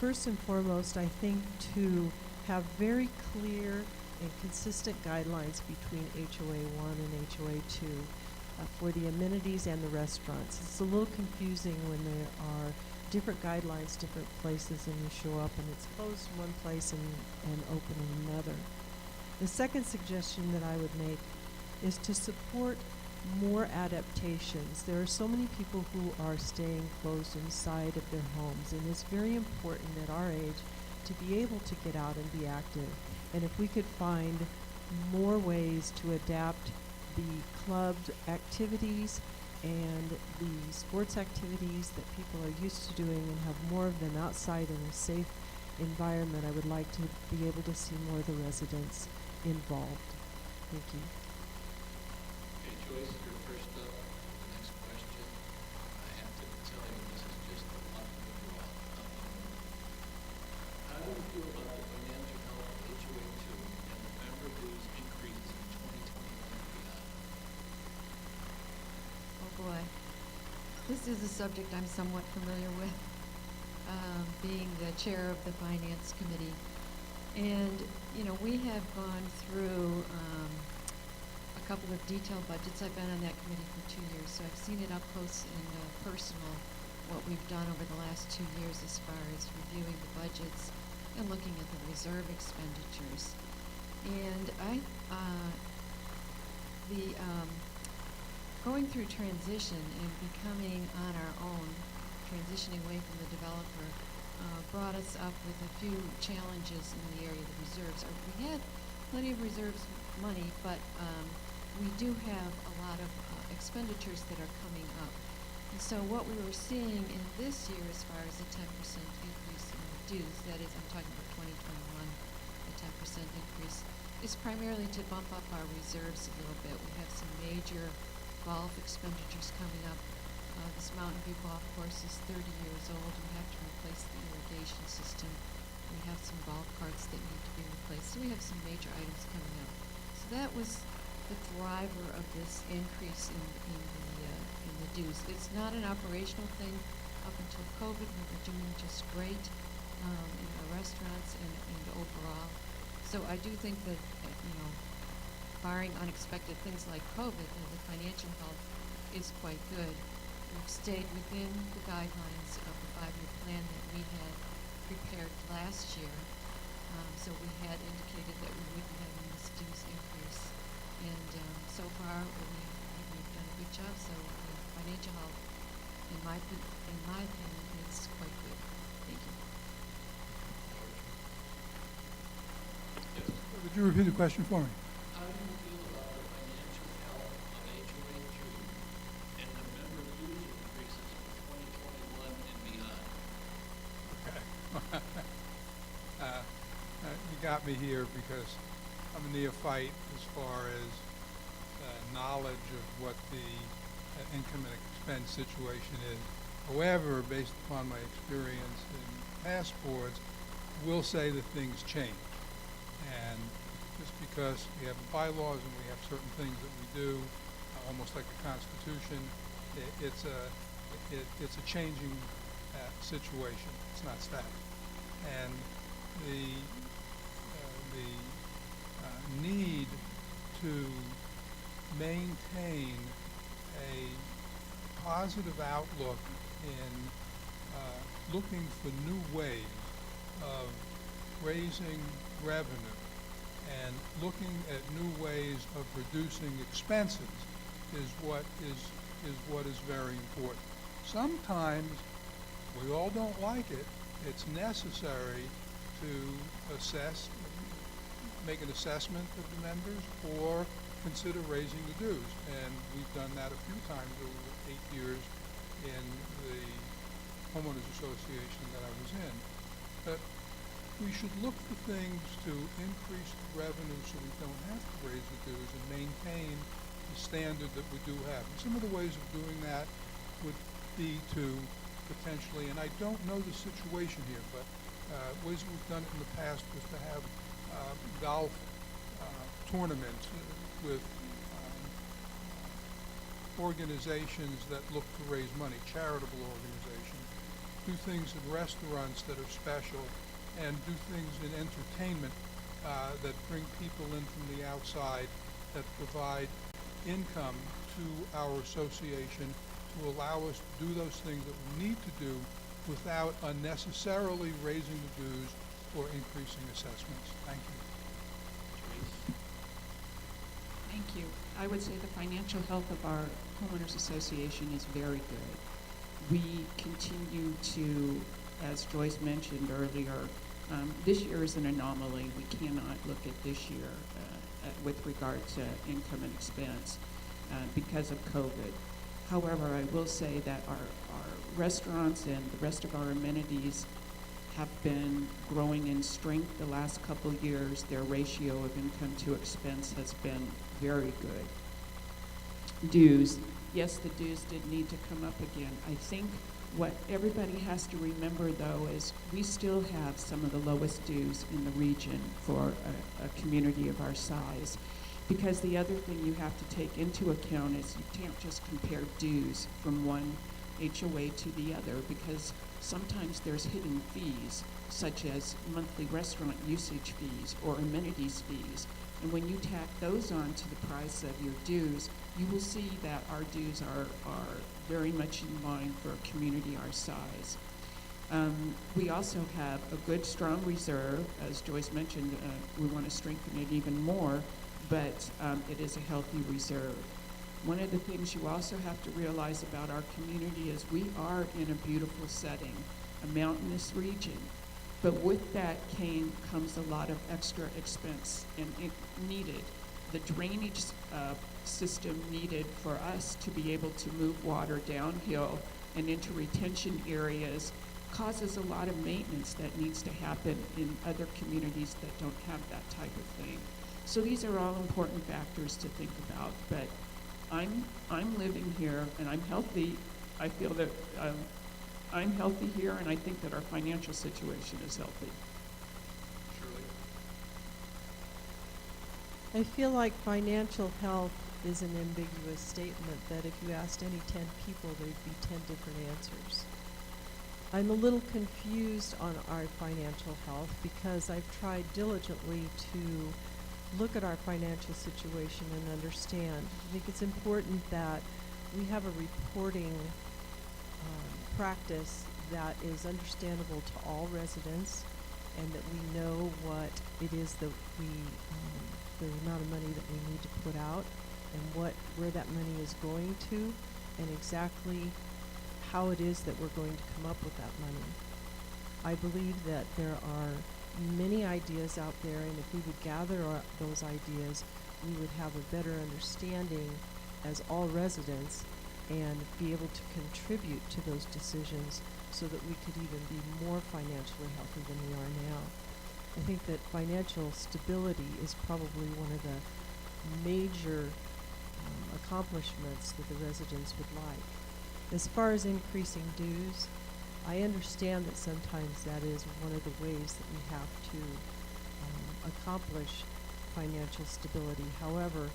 First and foremost, I think to have very clear and consistent guidelines between HOA1 and HOA2 for the amenities and the restaurants. It's a little confusing when there are different guidelines, different places, and you show up and it's closed in one place and open in another. The second suggestion that I would make is to support more adaptations. There are so many people who are staying closed inside of their homes, and it's very important at our age to be able to get out and be active. And if we could find more ways to adapt the clubbed activities and the sports activities that people are used to doing, and have more of them outside in a safe environment, I would like to be able to see more of the residents involved. Thank you. Okay, Joyce, your first boy. This is a subject I'm somewhat familiar with, being the chair of the Finance Committee. And, you know, we have gone through a couple of detailed budgets. I've been on that committee for 2 years, so I've seen it up close and personal, what we've done over the last 2 years as far as reviewing the budgets and looking at the reserve expenditures. And going through transition and becoming on our own, transitioning away from the developer, brought us up with a few challenges in the area of the reserves. We had plenty of reserves money, but we do have a lot of expenditures that are coming up. And so what we were seeing in this year as far as a 10% increase in the dues, that is, I'm talking about 2021, a 10% increase, is primarily to bump up our reserves a little bit. We have some major golf expenditures coming up. This Mountain View Golf Course is 30 years old. We have to replace the irrigation system. We have some golf carts that need to be replaced. So we have some major items coming up. So that was the driver of this increase in the dues. It's not an operational thing. Up until COVID, we were doing just great in our restaurants and overall. So I do think that, barring unexpected things like COVID, the financial health is quite good. We've stayed within the guidelines of the 5-year plan that we had prepared last year. So we had indicated that we would be having this dues increase. And so far, we've done a good job. So the financial health, in my opinion, is quite good. Thank you. Would you repeat the question for me? How do you feel about the financial health of HOA2 and the member dues increases for 2021 and beyond? Okay. You got me here because I'm a neophyte as far as knowledge of what the income and expense situation is. However, based upon my experience in past boards, we'll say that things change. And just because we have bylaws and we have certain things that we do, almost like the Constitution, it's a changing situation. It's not static. And the need to maintain a positive outlook in looking for new ways of raising revenue and looking at new ways of reducing expenses is what is very important. Sometimes we all don't like it. It's necessary to make an assessment of the members or consider raising the dues. And we've done that a few times over 8 years in the homeowners association that I was in. But we should look for things to increase the revenue so we don't have to raise the dues and maintain the standard that we do have. And some of the ways of doing that would be to potentially, and I don't know the situation here, but ways that we've done it in the past was to have golf tournaments with organizations that look to raise money, charitable organizations, do things in restaurants that are special, and do things in entertainment that bring people in from the outside that provide income to our association to allow us to do those things that we need to do without unnecessarily raising the dues or increasing assessments. Thank you. Thank you. I would say the financial health of our homeowners association is very good. We continue to, as Joyce mentioned earlier, this year is an anomaly. We cannot look at this year with regard to income and expense because of COVID. However, I will say that our restaurants and the rest of our amenities have been growing in strength the last couple of years. Their ratio of income to expense has been very good. Dues, yes, the dues did need to come up again. I think what everybody has to remember, though, is we still have some of the lowest dues in the region for a community of our size. Because the other thing you have to take into account is you can't just compare dues from one HOA to the other, because sometimes there's hidden fees, such as monthly restaurant usage fees or amenities fees. And when you tack those on to the price of your dues, you will see that our dues are very much in line for a community our size. We also have a good, strong reserve. As Joyce mentioned, we want to strengthen it even more, but it is a healthy reserve. One of the things you also have to realize about our community is we are in a beautiful setting, a mountainous region. But with that comes a lot of extra expense and needed. The drainage system needed for us to be able to move water downhill and into retention areas causes a lot of maintenance that needs to happen in other communities that don't have that type of thing. So these are all important factors to think about. But I'm living here and I'm healthy. I feel that I'm healthy here, and I think that our financial situation is healthy. Shirley? I feel like financial health is an ambiguous statement that if you asked any 10 people, there'd be 10 different answers. I'm a little confused on our financial health because I've tried diligently to look at our financial situation and understand. I think it's important that we have a reporting practice that is understandable to all residents, and that we know what it is that the amount of money that we need to put out, and where that money is going to, and exactly how it is that we're going to come up with that money. I believe that there are many ideas out there, and if we would gather those ideas, we would have a better understanding as all residents and be able to contribute to those decisions so that we could even be more financially healthy than we are now. I think that financial stability is probably one of the major accomplishments that the residents would like. As far as increasing dues, I understand that sometimes that is one of the ways that we have to accomplish financial stability. However,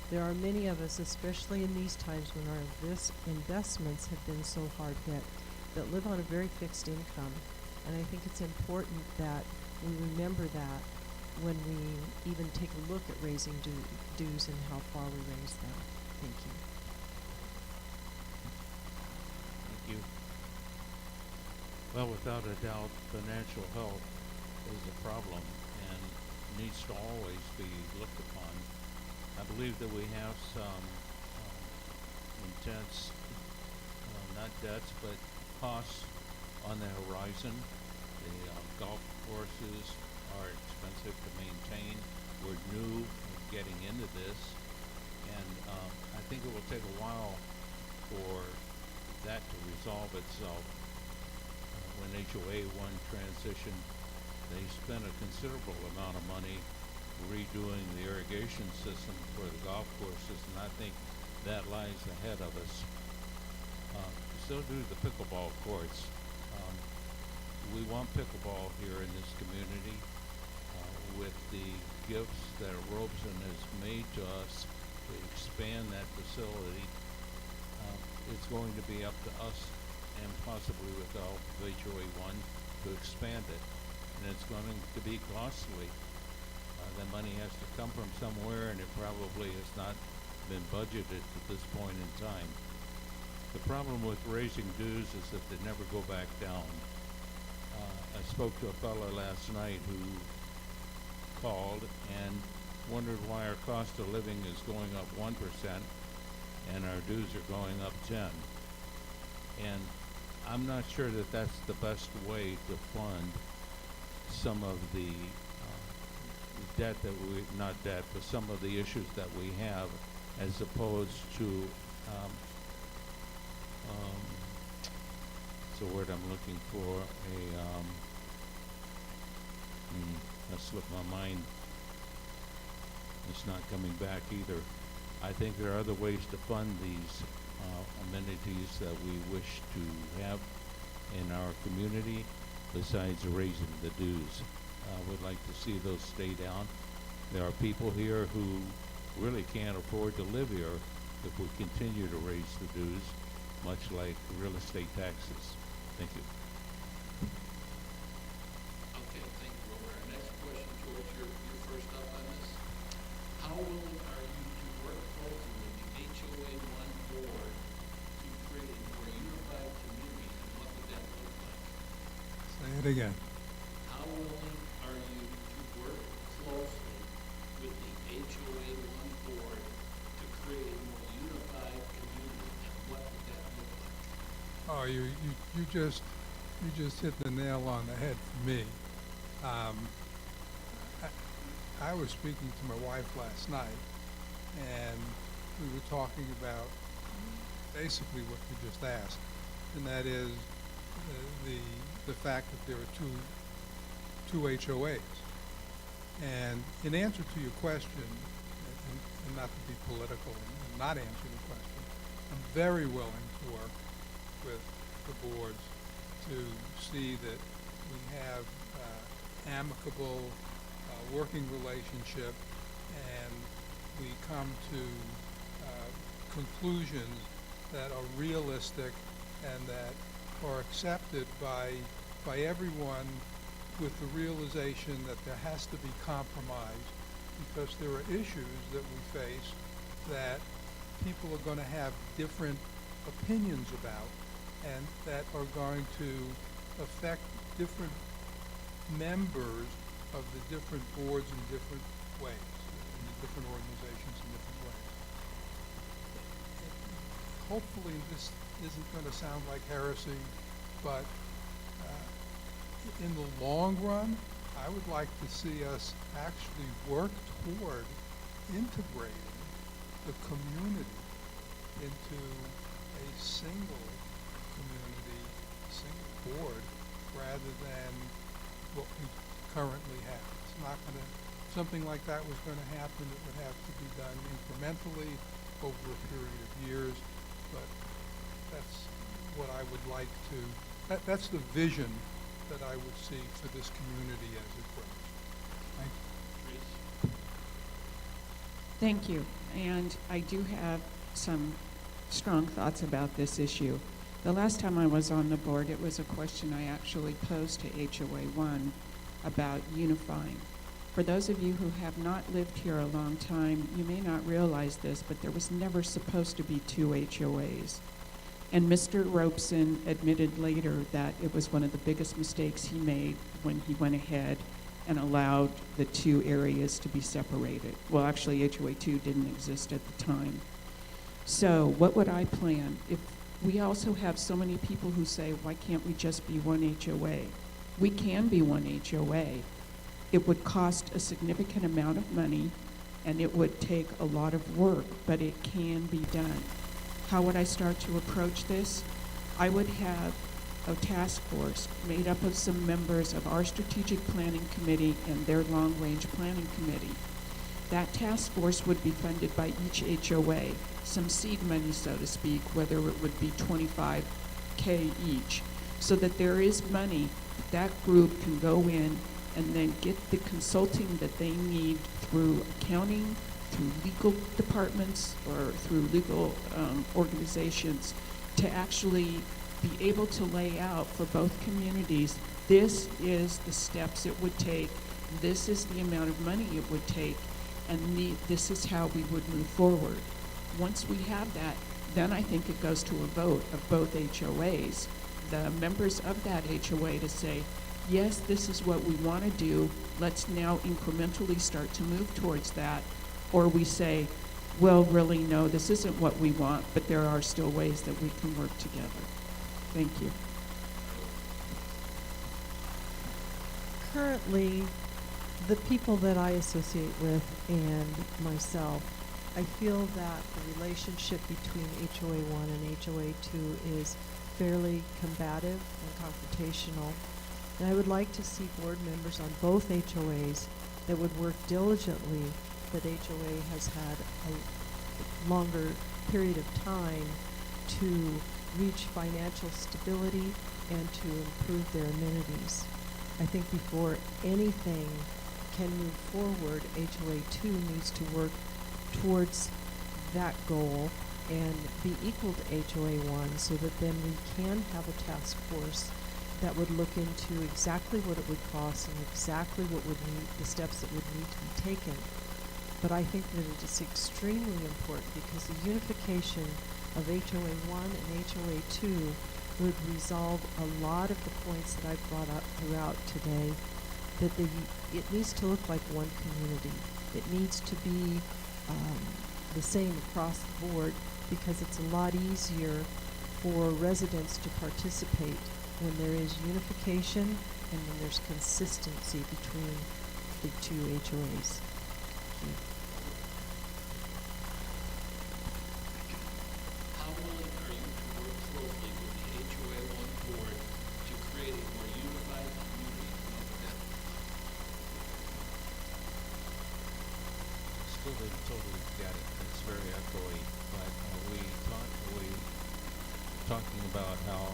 there are many of us, especially in these times when our investments have been so hard hit, that live on a very fixed income. And I think it's important that we remember that when we even take a look at raising dues and how far we raise them. Thank you. Thank you. Well, without a doubt, financial health is a problem and needs to always be looked upon. I believe that we have some intense, not debts, but costs on the horizon. The golf courses are expensive to maintain. We're new getting into this, and I think it will take a while for that to resolve itself. When HOA1 transitioned, they spent a considerable amount of money redoing the irrigation system for the golf courses, and I think that lies ahead of us. So do the pickleball courts. We want pickleball here in this community. With the gifts that Robeson has made to us to expand that facility, it's going to be up to us and possibly with the help of HOA1 to expand it. And it's going to be costly. The money has to come from somewhere, and it probably has not been budgeted at this point in time. The problem with raising dues is that they never go back down. I spoke to a fellow last night who called and wondered why our cost of living is going up 1% and our dues are going up 10. And I'm not sure that that's the best way to fund some of the debt that not debt, but some of the issues that we have, as opposed to, what's the word I'm looking for, that slipped my mind. It's not coming back either. I think there are other ways to fund these amenities that we wish to have in our community besides raising the dues. Would like to see those stay down. There are people here who really can't afford to live here if we continue to raise the dues, much like real estate taxes. Thank you. Okay, thank you, Robert. Our next question, George, you're first up on this. How willing are you to work closely with the HOA1 board to create a more unified community, and what would that look like? Say it again. How willing are you to work closely with the HOA1 board to create a more unified community, and what would that look like? Oh, you just hit the nail on the head for me. I was speaking to my wife last night, and we were talking about basically what you just asked, and that is the fact that there are two HOAs. And in answer to your question, and not to be political and not answer the question, I'm very willing to work with the boards to see that we have amicable working relationship, and we come to conclusions that are realistic and that are accepted by everyone, with the realization that there has to be compromise, because there are issues that we face that people are going to have different opinions about, and that are going to affect different members of the different boards in different ways, in the different organizations in different ways. Hopefully this isn't going to sound like heresy, but in the long run, I would like to see us actually work toward integrating the community into a single community, single board, rather than what we currently have. It's not going to, something like that was going to happen, it would have to be done incrementally over a period of years, but that's what I would like to, that's the vision that I would see for this community as it grows. Thank you. Thank you. And I do have some strong thoughts about this issue. The last time I was on the board, it was a question I actually posed to HOA1 about unifying. For those of you who have not lived here a long time, you may not realize this, but there was never supposed to be two HOAs. And Mr. Robeson admitted later that it was one of the biggest mistakes he made when he went ahead and allowed the two areas to be separated. Well, actually, HOA2 didn't exist at the time. So what would I plan? If we also have so many people who say, why can't we just be one HOA? We can be one HOA. It would cost a significant amount of money, and it would take a lot of work, but it can be done. How would I start to approach this? I would have a task force made up of some members of our strategic planning committee and their long-range planning committee. That task force would be funded by each HOA, some seed money, so to speak, whether it would be $25K each, so that there is money that group can go in and then get the consulting that they need through accounting, through legal departments, or through legal organizations, to actually be able to lay out for both communities, this is the steps it would take, this is the amount of money it would take, and this is how we would move forward. Once we have that, then I think it goes to a vote of both HOAs, the members of that HOA, to say, yes, this is what we want to do, let's now incrementally start to move towards that. Or we say, well, really, no, this isn't what we want, but there are still ways that we can work together. Thank you. Currently, the people that I associate with and myself, I feel that the relationship between HOA1 and HOA2 is fairly combative and confrontational. And I would like to see board members on both HOAs that would work diligently, that HOA has had a longer period of time to reach financial stability and to improve their amenities. I think before anything can move forward, HOA2 needs to work towards that goal and be equal to HOA1 so that then we can have a task force that would look into exactly what it would cost and exactly what would need, the steps that would need to be taken. But I think that it is extremely important because the unification of HOA1 and HOA2 would resolve a lot of the points that I've brought up throughout today, that it needs to look like one community. It needs to be the same across the board because it's a lot easier for residents to participate when there is unification and when there's consistency between the two HOAs. Thank you. How willing are you to work closely with the HOA1 board to create a more unified community of that? Still didn't totally get it. It's very echoey, but talking about how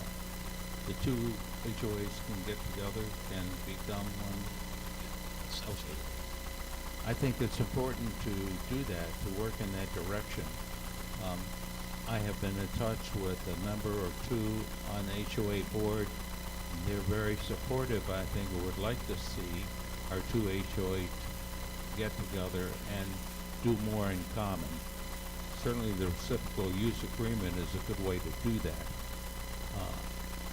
the two HOAs can get together and become one. Okay. I think it's important to do that, to work in that direction. I have been in touch with a member or two on the HOA board. They're very supportive, I think, and would like to see our two HOAs get together and do more in common. Certainly the reciprocal use agreement is a good way to do that.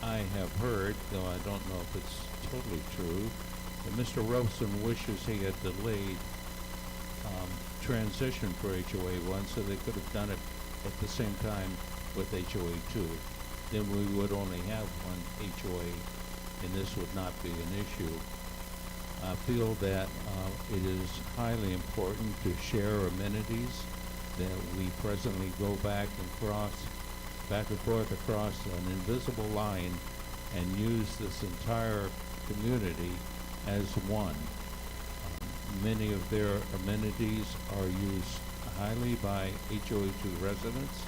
I have heard, though I don't know if it's totally true, that Mr. Robeson wishes he had delayed transition for HOA1 so they could have done it at the same time with HOA2. Then we would only have one HOA and this would not be an issue. I feel that it is highly important to share amenities, that we presently go back and forth across an invisible line and use this entire community as one. Many of their amenities are used highly by HOA2 residents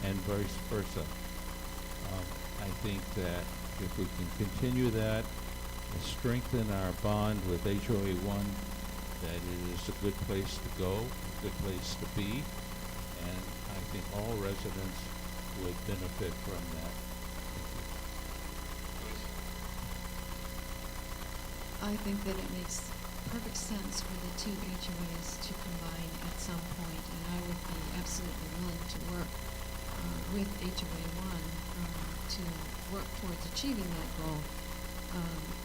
and vice versa. I think that if we can continue that and strengthen our bond with HOA1, that it is a good place to go, a good place to be, and I think all residents would benefit from that. I think that it makes perfect sense for the two HOAs to combine at some point, and I would be absolutely willing to work with HOA1 to work towards achieving that goal.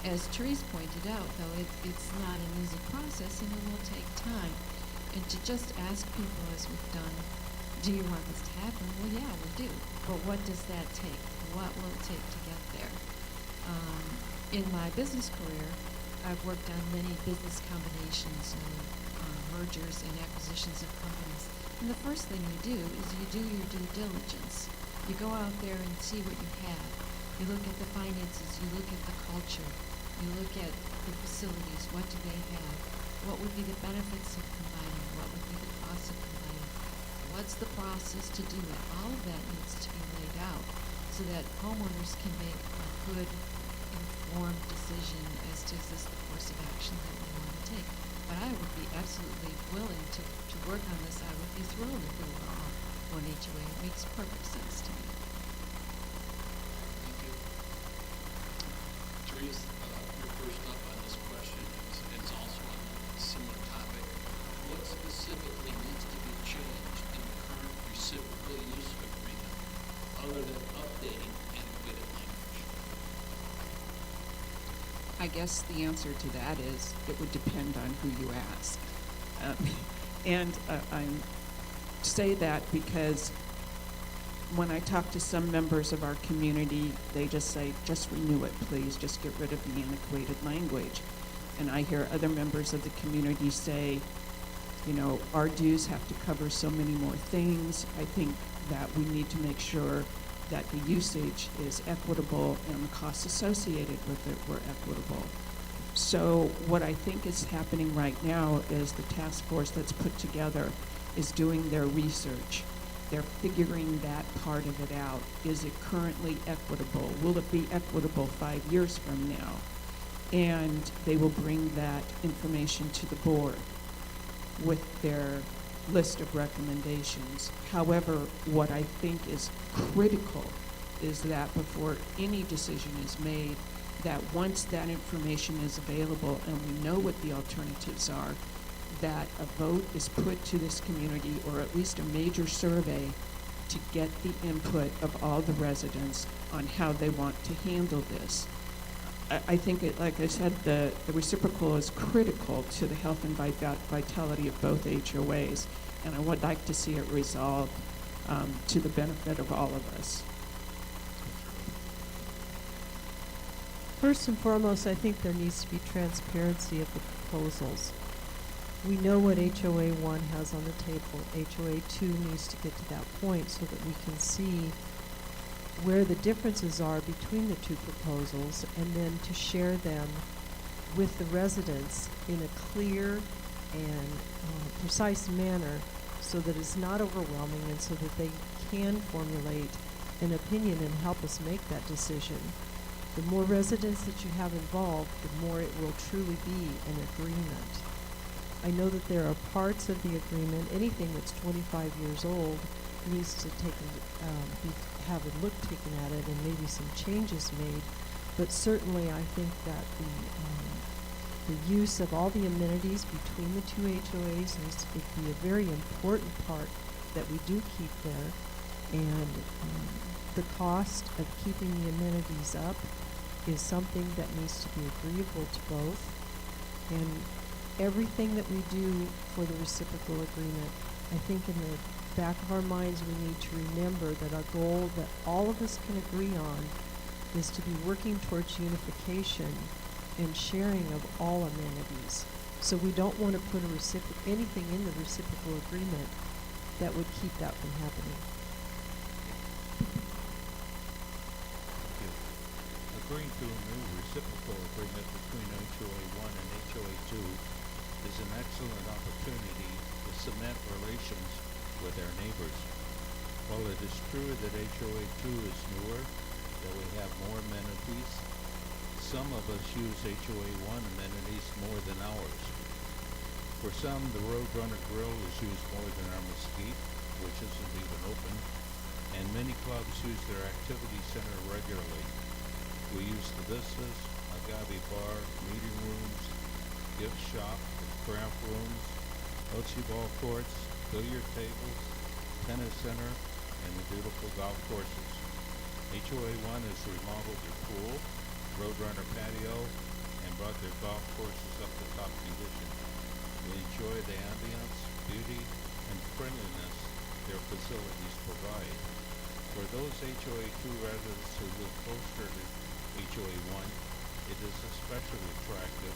As Therese pointed out, though, it's not an easy process and it will take time. And to just ask people, as we've done, do you want this to happen? Well, yeah, we do. But what does that take? What will it take to get there? In my business career, I've worked on many business combinations and mergers and acquisitions of companies. And the first thing you do is you do your due diligence. You go out there and see what you have. You look at the finances, you look at the culture, you look at the facilities, what do they have? What would be the benefits of combining? What would be the cost of combining? What's the process to do it? All of that needs to be laid out so that homeowners can make a good, informed decision as to is this the course of action that we want to take. But I would be absolutely willing to work on this. I would be thrilled if we were all one HOA. It makes perfect sense to me. Thank you. Therese, you're first up on this question. It's also on a similar topic. What specifically needs to be changed in the current reciprocal use agreement other than updating antiquated language? I guess the answer to that is it would depend on who you ask. I say that because when I talk to some members of our community, they just say, just renew it, please. Just get rid of the antiquated language. And I hear other members of the community say, you know, our dues have to cover so many more things. I think that we need to make sure that the usage is equitable and the costs associated with it were equitable. So what I think is happening right now is the task force that's put together is doing their research. They're figuring that part of it out. Is it currently equitable? Will it be equitable 5 years from now? And they will bring that information to the board with their list of recommendations. However, what I think is critical is that before any decision is made, that once that information is available and we know what the alternatives are, that a vote is put to this community, or at least a major survey, to get the input of all the residents on how they want to handle this. I think, like I said, the reciprocal is critical to the health and vitality of both HOAs, and I would like to see it resolved to the benefit of all of us. First and foremost, I think there needs to be transparency of the proposals. We know what HOA 1 has on the table. HOA 2 needs to get to that point so that we can see where the differences are between the two proposals, and then to share them with the residents in a clear and precise manner so that it's not overwhelming, and so that they can formulate an opinion and help us make that decision. The more residents that you have involved, the more it will truly be an agreement. I know that there are parts of the agreement, anything that's 25 years old needs to have a look taken at it and maybe some changes made, but certainly I think that the use of all the amenities between the two HOAs needs to be a very important part that we do keep there, and the cost of keeping the amenities up is something that needs to be agreeable to both, and everything that we do for the reciprocal agreement, I think in the back of our minds we need to remember that our goal that all of us can agree on is to be working towards unification and sharing of all amenities. So we don't want to put anything in the reciprocal agreement that would keep that from happening. Agreeing to a new reciprocal agreement between HOA 1 and HOA 2 is an excellent opportunity to cement relations with our neighbors. While it is true that HOA 2 is newer, that we have more amenities, some of us use HOA 1 amenities more than ours. For some, the Roadrunner Grill is used more than our Mesquite, which isn't even open, and many clubs use their activity center regularly. We use the Vistas, Agave Bar, meeting rooms, gift shop, craft rooms, bocce ball courts, billiard tables, tennis center, and the beautiful golf courses. HOA 1 has remodeled their pool, Roadrunner patio, and brought their golf courses up to top condition. We enjoy the ambience, beauty, and friendliness their facilities provide. For those HOA 2 residents who live closer to HOA 1, it is especially attractive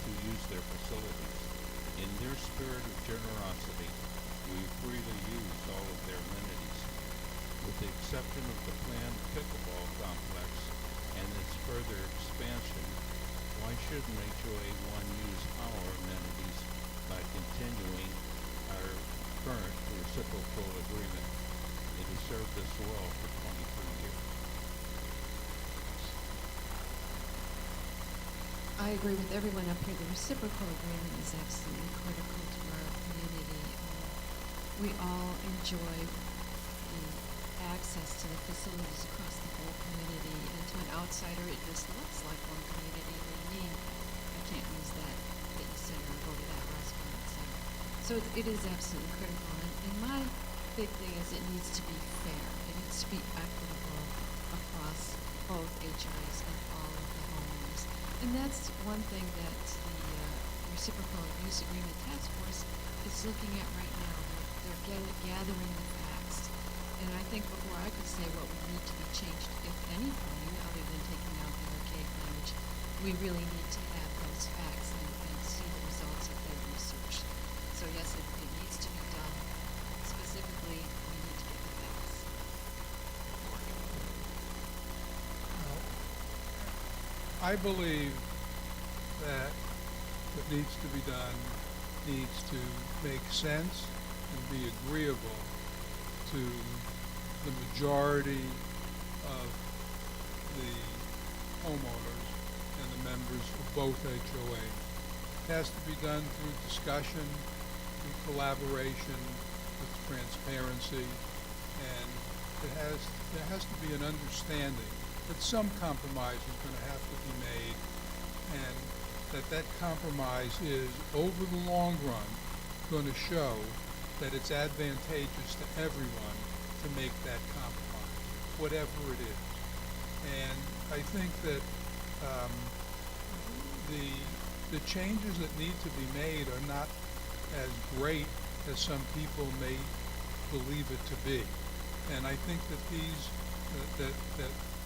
to use their facilities. In their spirit of generosity, we freely use all of their amenities. With the exception of the planned pickleball complex and its further expansion, why shouldn't HOA 1 use our amenities by continuing our current reciprocal agreement? It has served us well for 23 years. I agree with everyone up here. The reciprocal agreement is absolutely critical to our community. We all enjoy the access to the facilities across the whole community, and to an outsider it just looks like one community. What do you mean I can't use that fitness center or go to that restaurant, etc. So it is absolutely critical, and my big thing is it needs to be fair. It needs to be equitable across both HOAs and all of the homeowners. And that's one thing that the Reciprocal Use Agreement Task Force is looking at right now. They're gathering the facts. And I think before I could say what would need to be changed, if anything, other than taking out the archaic language, we really need to have those facts and see the results of their research. So yes, it needs to be done. Specifically, we need to get the facts. I believe that what needs to be done needs to make sense and be agreeable to the majority of the homeowners and the members of both HOAs. It has to be done through discussion with collaboration, with transparency, and there has to be an understanding that some compromise is going to have to be made, and that compromise is, over the long run, going to show that it's advantageous to everyone to make that compromise, whatever it is. And I think that the changes that need to be made are not as great as some people may believe it to be. And I think that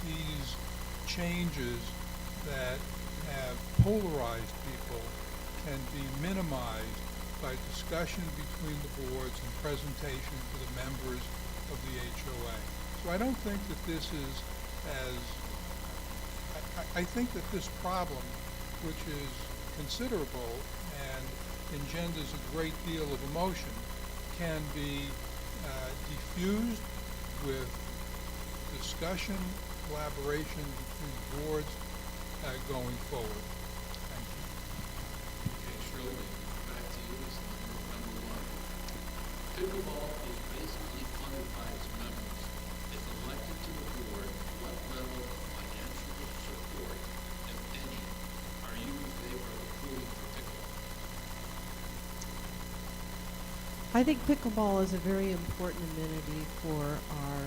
these changes that have polarized people can be minimized by discussion between the boards and presentation to the members of the HOA. So I don't think that this is I think that this problem, which is considerable and engenders a great deal of emotion, can be diffused with discussion, collaboration between the boards going forward. Thank you. Okay, Shirley, back to you as number one. Pickleball is basically funded by its members. If elected to the board, what level of financial support, if any, are you in favor of approving for pickleball? I think pickleball is a very important amenity for our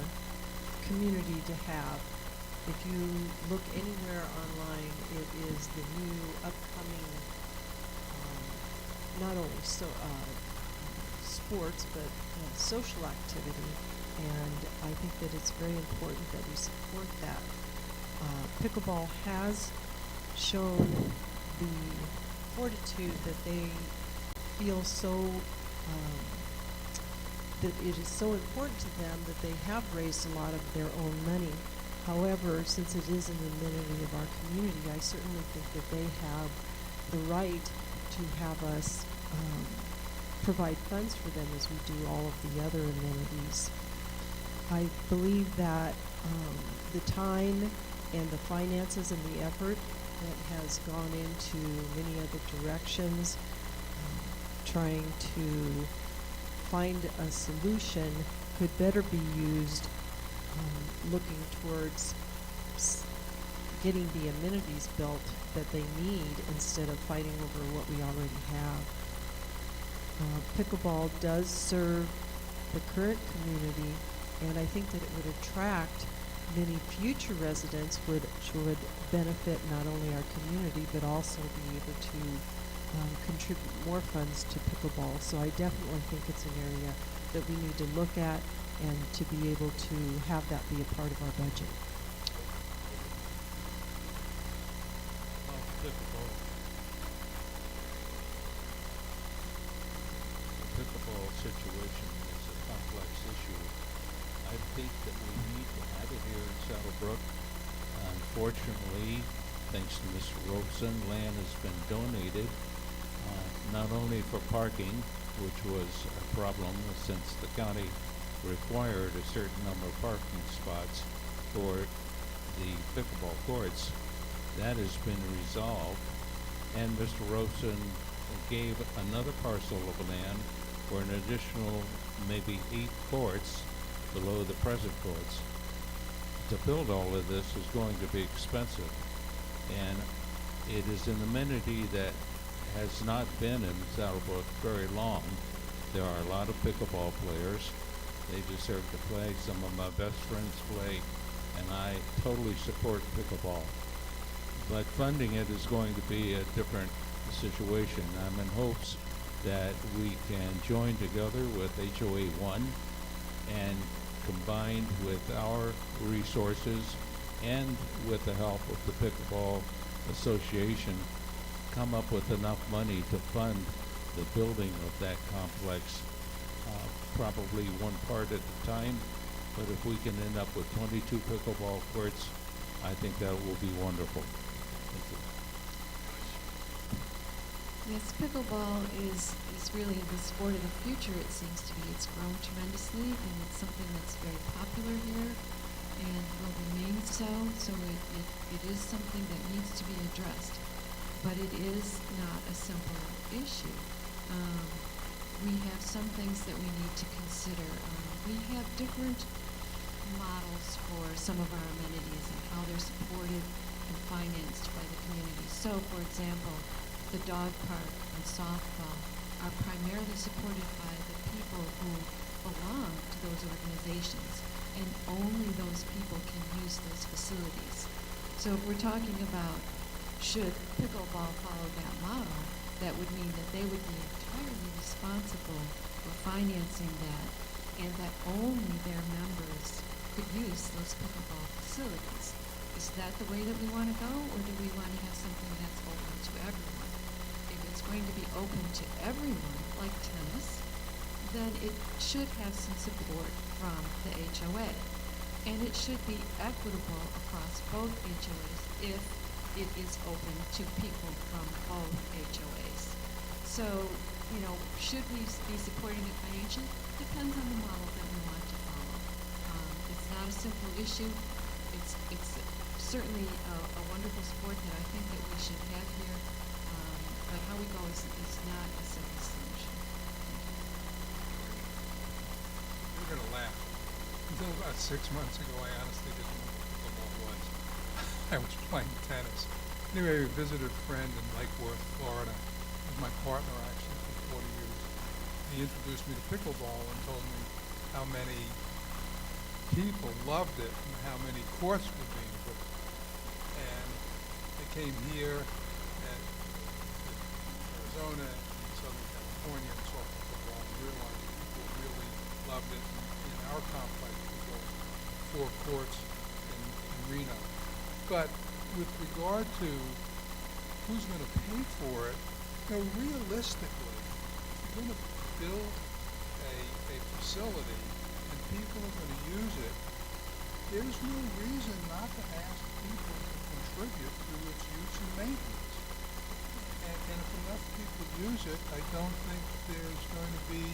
community to have. If you look anywhere online, it is the new upcoming, not only sports, but social activity. And I think that it's very important that we support that. Pickleball has shown the fortitude that they feel that it is so important to them that they have raised a lot of their own money. However, since it is an amenity of our community, I certainly think that they have the right to have us provide funds for them as we do all of the other amenities. I believe that the time and the finances and the effort that has gone into many other directions, trying to find a solution, could better be used looking towards getting the amenities built that they need instead of fighting over what we already have. Pickleball does serve the current community, and I think that it would attract many future residents which would benefit not only our community but also be able to contribute more funds to pickleball. So I definitely think it's an area that we need to look at and to be able to have that be a part of our budget. The pickleball situation is a complex issue. I think that we need to have it here in Saddlebrook. Unfortunately, thanks to Mr. Robeson, land has been donated, not only for parking, which was a problem since the county required a certain number of parking spots for the pickleball courts. That has been resolved, and Mr. Robeson gave another parcel of land for an additional maybe 8 courts below the present courts. To build all of this is going to be expensive, and it is an amenity that has not been in Saddlebrook very long. There are a lot of pickleball players. They deserve to play. Some of my best friends play, and I totally support pickleball. But funding it is going to be a different situation. I'm in hopes that we can join together with HOA1 and combined with our resources and with the help of the Pickleball Association, come up with enough money to fund the building of that complex, probably one part at a time. But if we can end up with 22 pickleball courts, I think that will be wonderful. Thank you. Yes, pickleball is really the sport of the future, it seems to be. It's grown tremendously, and it's something that's very popular here and will remain so. So it is something that needs to be addressed. But it is not a simple issue. we have some things that we need to consider. We have different models for some of our amenities and how they're supported and financed by the community. So, for example, the dog park and softball are primarily supported by the people who belong to those organizations, and only those people can use those facilities. So if we're talking about should pickleball follow that model, that would mean that they would be entirely responsible for financing that, and that only their members could use those pickleball facilities. Is that the way that we want to go, or do we want to have something that's open to everyone? If it's going to be open to everyone, like tennis, then it should have some support from the HOA. And it should be equitable across both HOAs if it is open to people from both HOAs. So, should we be supporting it financially? Depends on the model that we want to follow. It's not a simple issue. It's certainly a wonderful sport that I think that we should have here. But how we go is not a simple solution. You're going to laugh. Until about 6 months ago, I honestly didn't know what pickleball was. I was playing tennis. Anyway, we visited a friend in Lake Worth, Florida, with my partner actually for 40 years. He introduced me to pickleball and told me how many people loved it and how many courts were being built. And they came here and Arizona and Southern California and saw pickleball and realized people really loved it. In our complex, we go 4 courts in Reno. But with regard to who's going to pay for it, realistically, if you're going to build a facility and people are going to use it, there's no reason not to ask people to contribute to its use and maintenance. And if enough people use it, I don't think there's going to be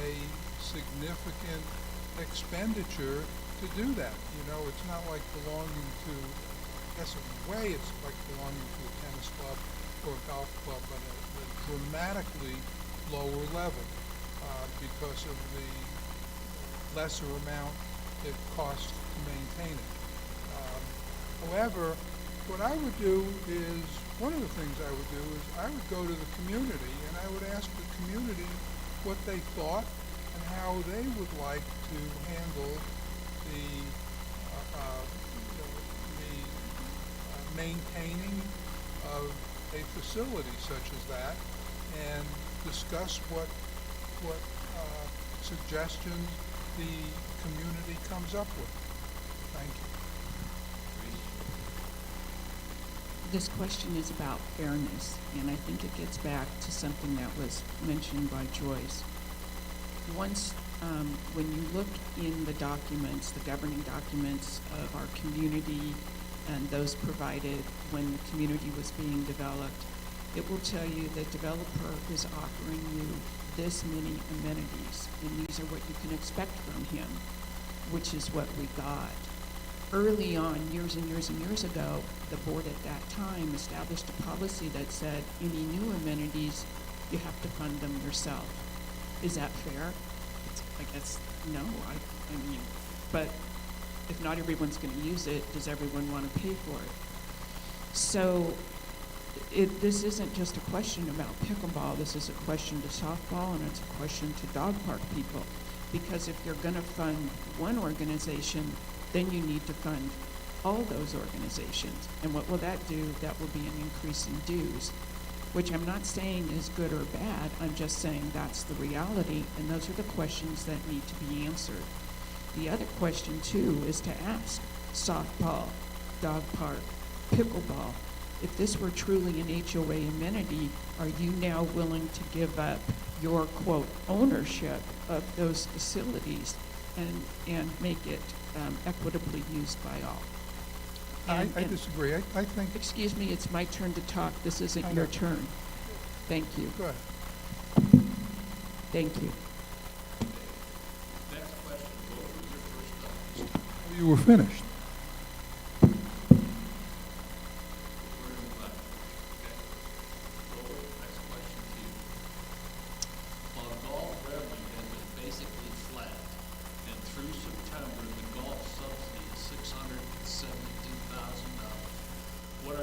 a significant expenditure to do that. It's not like belonging to, I guess in a way it's like belonging to a tennis club or a golf club, but at a dramatically lower level because of the lesser amount it costs to maintain it. However, what I would do is, one of the things I would do is I would go to the community and I would ask the community what they thought and how they would like to handle the maintaining of a facility such as that, and discuss what suggestions the community comes up with. Thank you. This question is about fairness, and I think it gets back to something that was mentioned by Joyce. Once, when you look in the documents, the governing documents of our community and those provided when the community was being developed, it will tell you the developer is offering you this many amenities, and these are what you can expect from him, which is what we got. Early on, years and years and years ago, the board at that time established a policy that said any new amenities, you have to fund them yourself. Is that fair? I guess no. I mean, but if not everyone's going to use it, does everyone want to pay for it? So this isn't just a question about pickleball. This is a question to softball, and it's a question to dog park people. Because if you're going to fund one organization, then you need to fund all those organizations. And what will that do? That will be an increase in dues, which I'm not saying is good or bad. I'm just saying that's the reality, and those are the questions that need to be answered. The other question, too, is to ask softball, dog park, pickleball, if this were truly an HOA amenity, are you now willing to give up your, quote, ownership of those facilities and make it equitably used by all? I disagree. I think... Excuse me, it's my turn to talk. This isn't your turn. Thank you. Go ahead. Thank you. Next question, what was your first thought? You were finished. We're in the left. Okay. Robert, next question to you.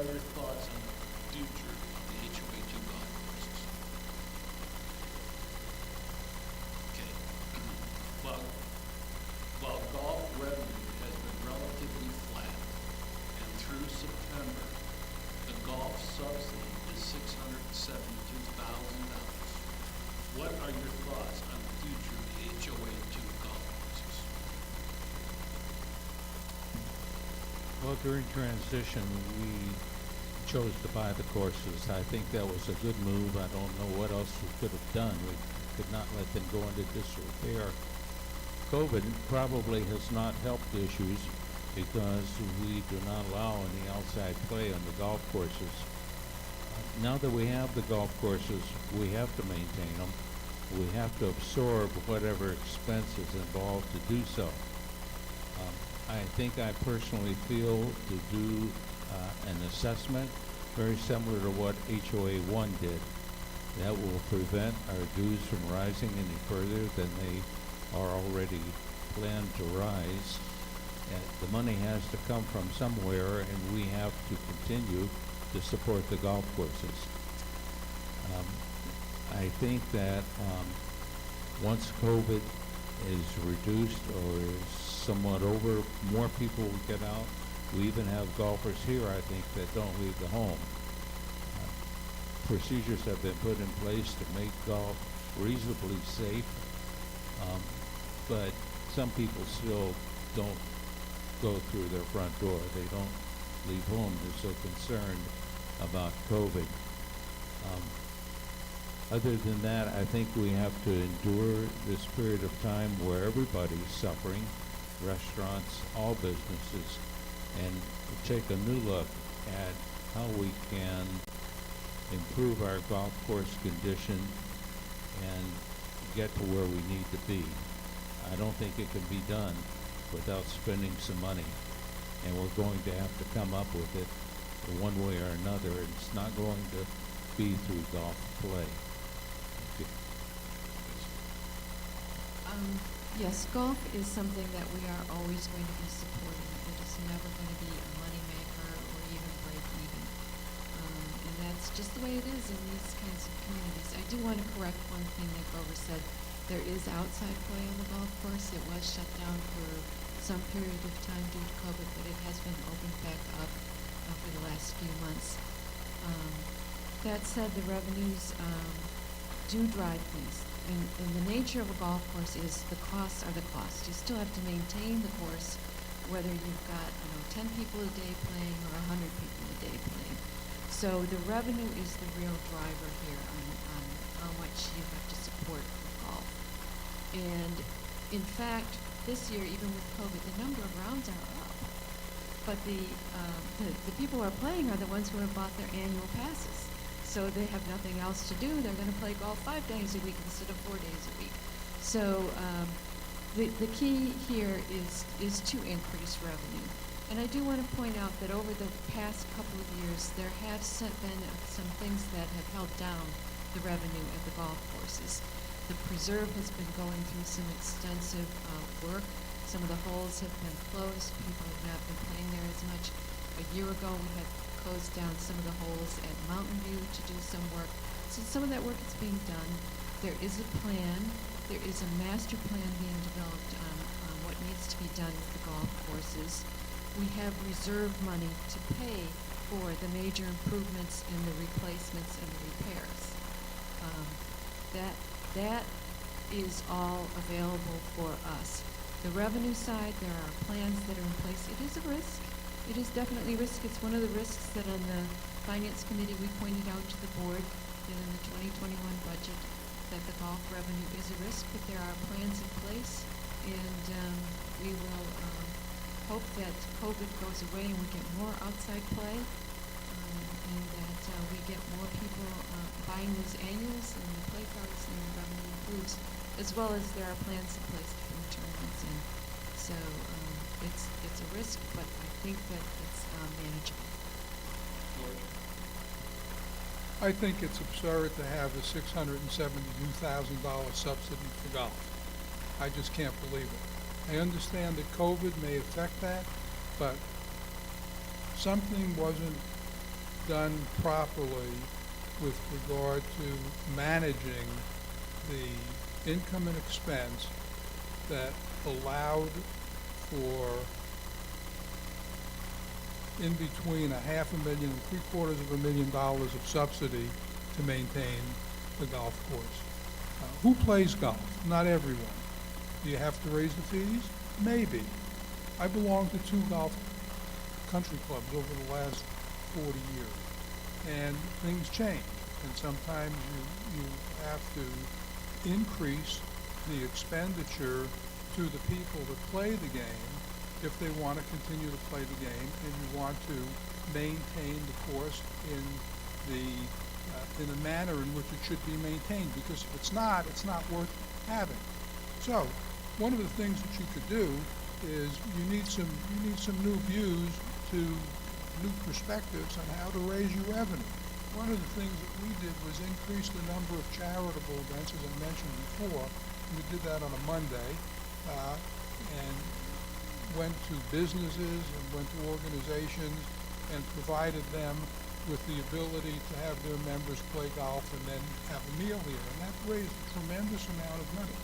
are your thoughts on the future of the HOA2 golf courses? Okay. While golf revenue has been relatively flat, and through September, the golf subsidy is $672,000. What are your thoughts on the future of the HOA2 golf courses? Well, during transition, we chose to buy the courses. I think that was a good move. I don't know what else we could have done. We could not let them go into disrepair. COVID probably has not helped issues because we do not allow any outside play on the golf courses. Now that we have the golf courses, we have to maintain them. We have to absorb whatever expense is involved to do so. I think I personally feel to do an assessment very similar to what HOA1 did. That will prevent our dues from rising any further than they are already planned to rise. The money has to come from somewhere, and we have to continue to support the golf courses. I think that once COVID is reduced or is somewhat over, more people will get out. We even have golfers here, I think, that don't leave the home. Procedures have been put in place to make golf reasonably safe, but some people still don't go through their front door. They don't leave home. They're so concerned about COVID. Other than that, I think we have to endure this period of time where everybody's suffering, restaurants, all businesses, and take a new look at how we can improve our golf course condition and get to where we need to be. I don't think it can be done without spending some money, and we're going to have to come up with it one way or another. It's not going to be through golf play. Yes, golf is something that we are always going to be supporting. It is never going to be a moneymaker or even break even. And that's just the way it is in these kinds of communities. I do want to correct one thing that Grover said. There is outside play on the golf course. It was shut down for some period of time due to COVID, but it has been opened back up for the last few months. That said, the revenues do drive things. And the nature of a golf course is the costs are the costs. You still have to maintain the course, whether you've got 10 people a day playing or 100 people a day playing. So the revenue is the real driver here on how much you have to support golf. And in fact, this year, even with COVID, the number of rounds are up. But the people who are playing are the ones who have bought their annual passes. So they have nothing else to do. They're going to play golf 5 days a week instead of 4 days a week. So the key here is to increase revenue. And I do want to point out that over the past couple of years, there have been some things that have held down the revenue at the golf courses. The preserve has been going through some extensive work. Some of the holes have been closed. People have not been playing there as much. A year ago, we had closed down some of the holes at Mountain View to do some work. So some of that work is being done. There is a plan. There is a master plan being developed on what needs to be done with the golf courses. We have reserve money to pay for the major improvements and the replacements and the repairs. That is all available for us. The revenue side, there are plans that are in place. It is a risk. It is definitely a risk. It's one of the risks that on the Finance Committee we pointed out to the board that in the 2021 budget that the golf revenue is a risk, but there are plans in place, and we will hope that COVID goes away and we get more outside play, and that we get more people buying those annuals and the play cards, and the revenue improves, as well as there are plans in place to bring tournaments in. So it's a risk, but I think that it's manageable. I think it's absurd to have a $672,000 subsidy for golf. I just can't believe it. I understand that COVID may affect that, but something wasn't done properly with regard to managing the income and expense that allowed for in between $500,000 and $750,000 of subsidy to maintain the golf course. Who plays golf? Not everyone. Do you have to raise the fees? Maybe. I belong to 2 golf country clubs over the last 40 years, and things change, and sometimes you have to increase the expenditure to the people that play the game if they want to continue to play the game, and you want to maintain the course in a manner in which it should be maintained, because if it's not worth having. So, one of the things that you could do is you need some new views to new perspectives on how to raise your revenue. One of the things that we did was increase the number of charitable events, as I mentioned before. We did that on a Monday, and went to businesses and went to organizations and provided them with the ability to have their members play golf and then have a meal here. And that raised a tremendous amount of money.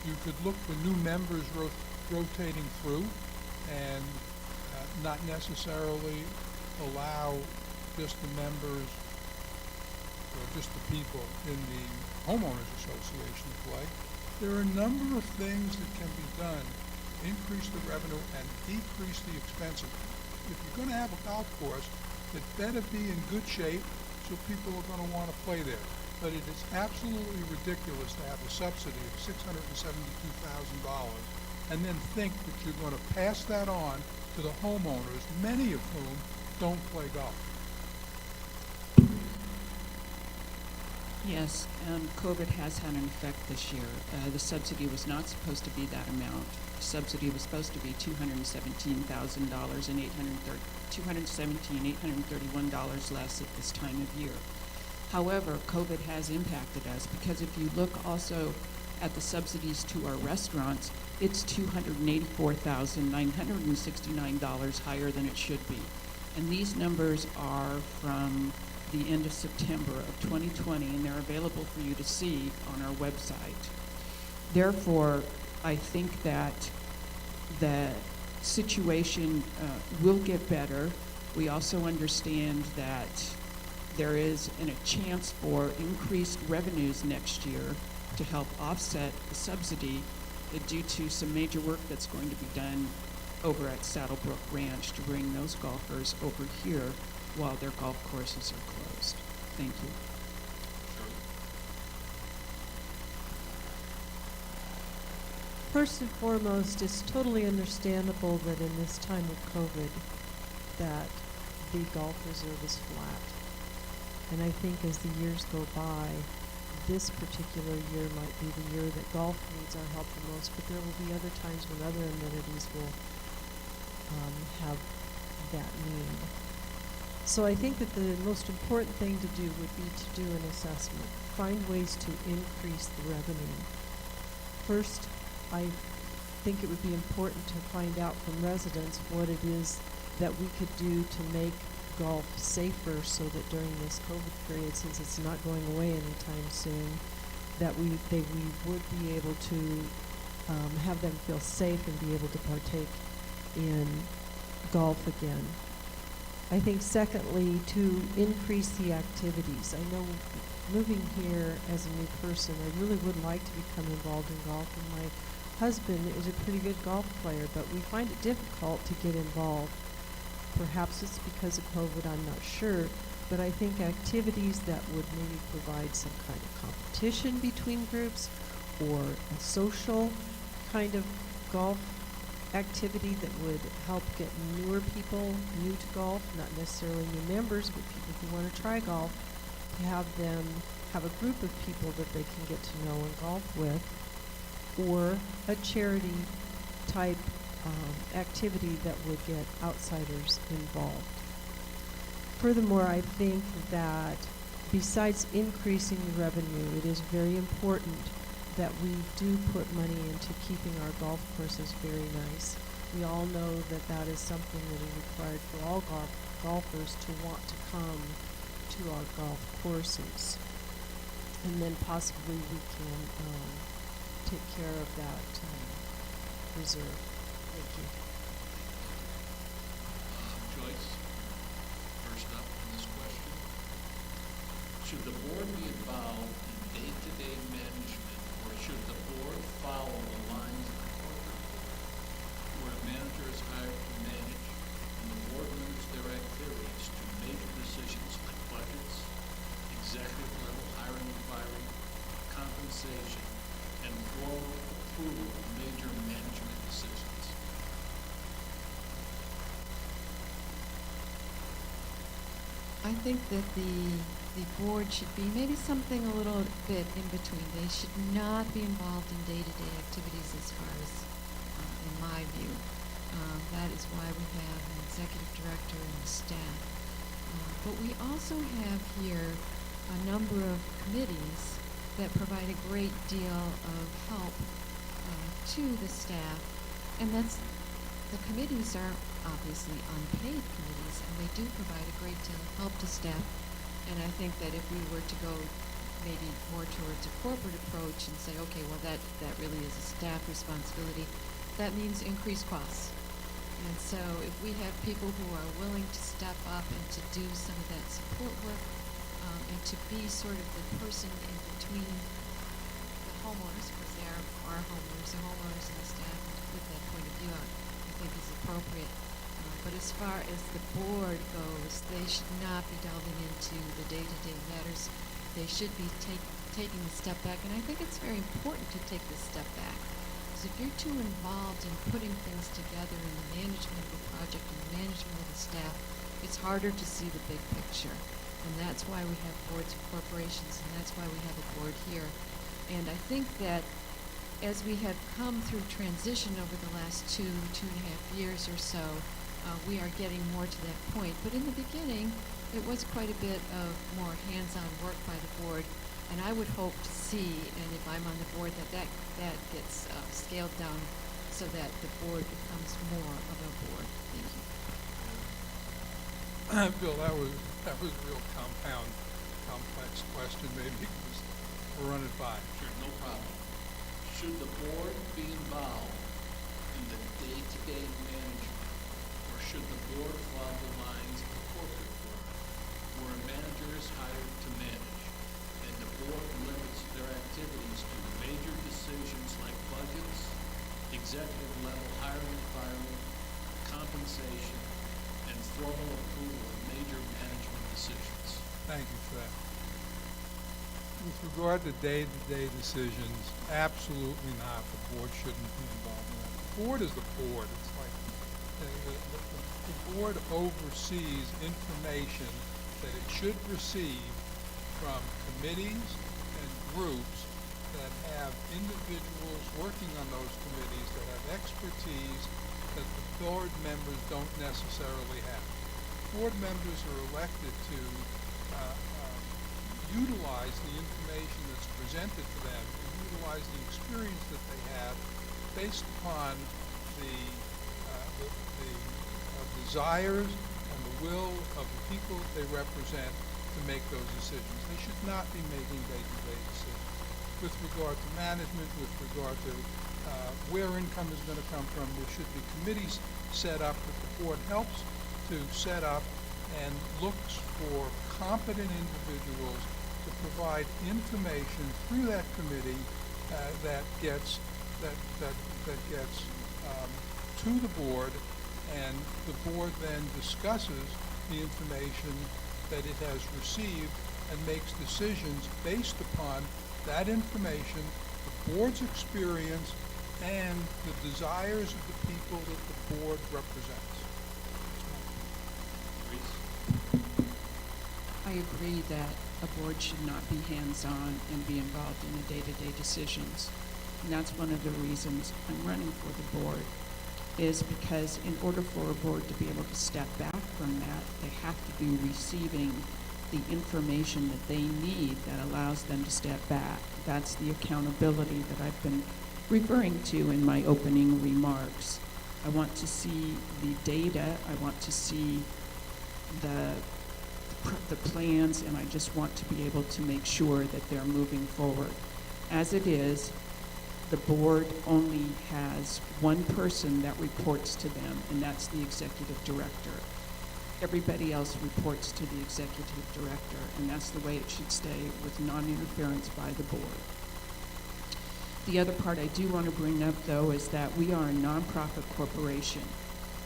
You could look for new members rotating through and not necessarily allow just the members or just the people in the homeowners association to play. There are a number of things that can be done to increase the revenue and decrease the expenses. If you're going to have a golf course, it better be in good shape so people are going to want to play there. But it is absolutely ridiculous to have a subsidy of $672,000 and then think that you're going to pass that on to the homeowners, many of whom don't play golf. Yes, COVID has had an effect this year. The subsidy was not supposed to be that amount. The subsidy was supposed to be $217,000 and $831 less at this time of year. However, COVID has impacted us, because if you look also at the subsidies to our restaurants, it's $284,969 higher than it should be. And these numbers are from the end of September of 2020, and they're available for you to see on our website. Therefore, I think that the situation will get better. We also understand that there is a chance for increased revenues next year to help offset the subsidy due to some major work that's going to be done over at Saddlebrook Ranch to bring those golfers over here while their golf courses are closed. Thank you. First and foremost, it's totally understandable that in this time of COVID that the golf reserve is flat. And I think as the years go by, this particular year might be the year that golf needs our help the most, but there will be other times when other amenities will have that need. So I think that the most important thing to do would be to do an assessment, find ways to increase the revenue. First, I think it would be important to find out from residents what it is that we could do to make golf safer, so that during this COVID period, since it's not going away anytime soon, that we would be able to have them feel safe and be able to partake in golf again. I think secondly, to increase the activities. I know moving here as a new person, I really would like to become involved in golf, and my husband is a pretty good golf player, but we find it difficult to get involved. Perhaps it's because of COVID, I'm not sure, but I think activities that would maybe provide some kind of competition between groups, or a social kind of golf activity that would help get newer people new to golf, not necessarily new members, but people who want to try golf, to have them have a group of people that they can get to know and golf with, or a charity type activity that would get outsiders involved. Furthermore, I think that besides increasing the revenue, it is very important that we do put money into keeping our golf courses very nice. We all know that that is something that is required for all golfers to want to come to our golf courses. And then possibly we can take care of that reserve. Thank you. Joyce, first up in this question. Should the board be involved in day-to-day management, or should the board follow the lines of the corporate board, where a manager is hired to manage, and the board limits their activities to major decisions like budgets, executive level hiring and firing, compensation, and formal approval of major management decisions? I think that the board should be maybe something a little bit in between. They should not be involved in day-to-day activities as far as, in my view. That is why we have an executive director and staff. But we also have here a number of committees that provide a great deal of help to the staff, and the committees are obviously unpaid committees, and they do provide a great deal of help to staff. And I think that if we were to go maybe more towards a corporate approach and say, okay, well, that really is a staff responsibility, that means increased costs. And so if we have people who are willing to step up and to do some of that support work, and to be sort of the person in between the homeowners, because they are our homeowners, the homeowners and the staff, and to put that point of view out, I think is appropriate. But as far as the board goes, they should not be delving into the day-to-day matters. They should be taking a step back, and I think it's very important to take this step back. Because if you're too involved in putting things together in the management of the project and the management of the staff, it's harder to see the big picture. And that's why we have boards of corporations, and that's why we have a board here. And I think that as we have come through transition over the last 2.5 years or so, we are getting more to that point. But in the beginning, it was quite a bit of more hands-on work by the board, and I would hope to see, and if I'm on the board, that gets scaled down so that the board becomes more of a board. Thank you. Bill, that was a real complex question. Maybe you can just run it by. Sure, no problem. Should the board be involved in the day-to-day management, or should the board follow the lines of the corporate board, where a manager is hired to manage, and the board limits their activities to major decisions like budgets, executive level hiring and firing, compensation, and formal approval of major management decisions? Thank you for that. With regard to day-to-day decisions, absolutely not. The board shouldn't be involved in that. The board is the board. It's like the board oversees information that it should receive from committees and groups that have individuals working on those committees that have expertise that the board members don't necessarily have. Board members are elected to utilize the information that's presented to them and utilize the experience that they have based upon the desires and the will of the people that they represent to make those decisions. They should not be making day-to-day decisions. With regard to management, with regard to where income is going to come from, there should be committees set up that the board helps to set up and looks for competent individuals to provide information through that committee that gets to the board, and the board then discusses the information that it has received and makes decisions based upon that information, the board's experience, and the desires of the people that the board represents. I agree that a board should not be hands-on and be involved in the day-to-day decisions. And that's one of the reasons I'm running for the board, is because in order for a board to be able to step back from that, they have to be receiving the information that they need that allows them to step back. That's the accountability that I've been referring to in my opening remarks. I want to see the data, I want to see the plans, and I just want to be able to make sure that they're moving forward. As it is, the board only has one person that reports to them, and that's the executive director. Everybody else reports to the executive director, and that's the way it should stay, with non-interference by the board. The other part I do want to bring up, though, is that we are a nonprofit corporation.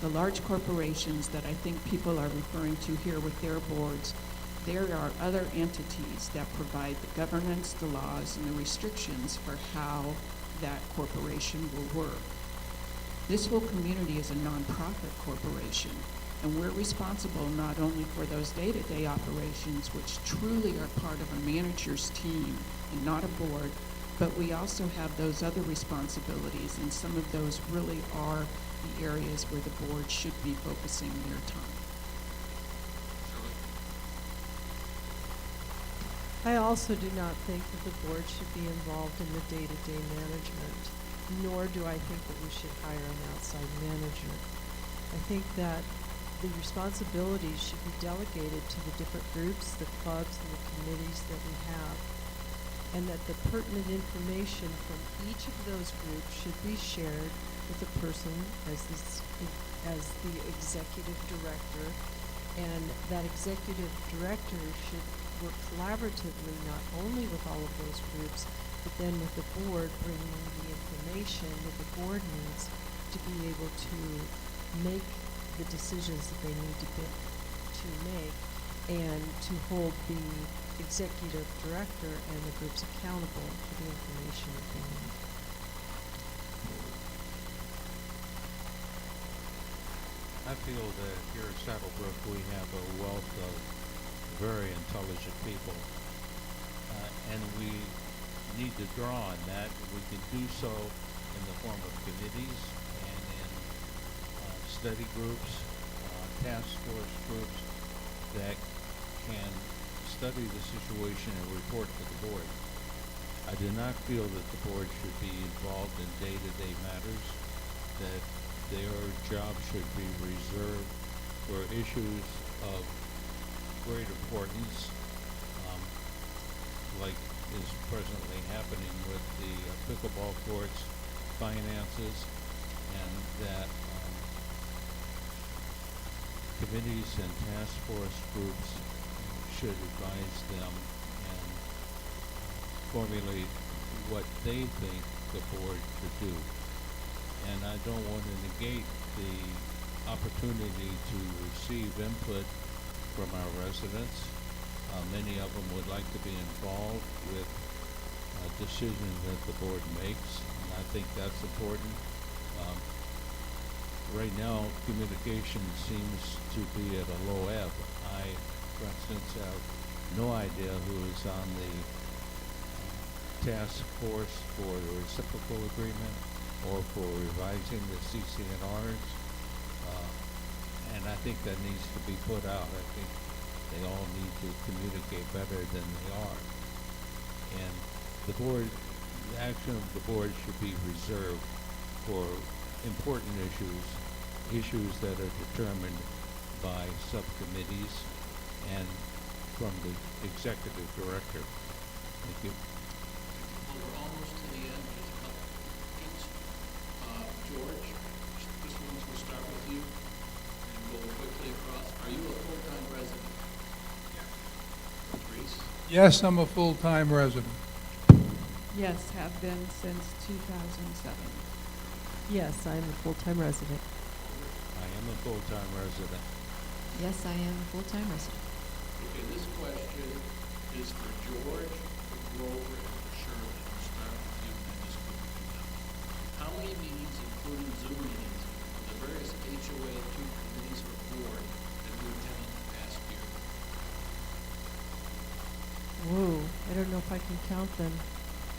The large corporations that I think people are referring to here with their boards, there are other entities that provide the governance, the laws, and the restrictions for how that corporation will work. This whole community is a nonprofit corporation, and we're responsible not only for those day-to-day operations, which truly are part of a manager's team and not a board, but we also have those other responsibilities, and some of those really are the areas where the board should be focusing their time. I also do not think that the board should be involved in the day-to-day management, nor do I think that we should hire an outside manager. I think that the responsibilities should be delegated to the different groups, the clubs, and the committees that we have, and that the pertinent information from each of those groups should be shared with a person as the executive director, and that executive director should work collaboratively not only with all of those groups, but then with the board, bringing the information that the board needs to be able to make the decisions that they need to make, and to hold the executive director and the groups accountable for the information that they need. I feel that here at Saddlebrook we have a wealth of very intelligent people, and we need to draw on that. We can do so in the form of committees and in study groups, task force groups that can study the situation and report to the board. I do not feel that the board should be involved in day-to-day matters, that their job should be reserved for issues of great importance, like is presently happening with the pickleball courts, finances, and that committees and task force groups should advise them and formulate what they think the board should do. And I don't want to negate the opportunity to receive input from our residents. Many of them would like to be involved with decisions that the board makes, and I think that's important. Right now, communication seems to be at a low ebb. I, for instance, have no idea who is on the task force for the reciprocal agreement or for revising the CCNRs, and I think that needs to be put out. I think they all need to communicate better than they are. And the board, the action of the board should be reserved for important issues that are determined by subcommittees and from the executive director. Thank you. Well, we're almost to the end, just a couple of questions. George, this one's will start with you and go quickly across. Are you a full-time resident? Yes. Reese? Yes, I'm a full-time resident. Yes, have been since 2007. Yes, I am a full-time resident. I am a full-time resident. Yes, I am a full-time resident. Okay, this question is for George, for Grover, and for Shirley. We'll start with you and then just move it down. How many meetings, including Zoom meetings, of the various HOA2 committees or board have you attended in the past year? Whoa, I don't know if I can count them.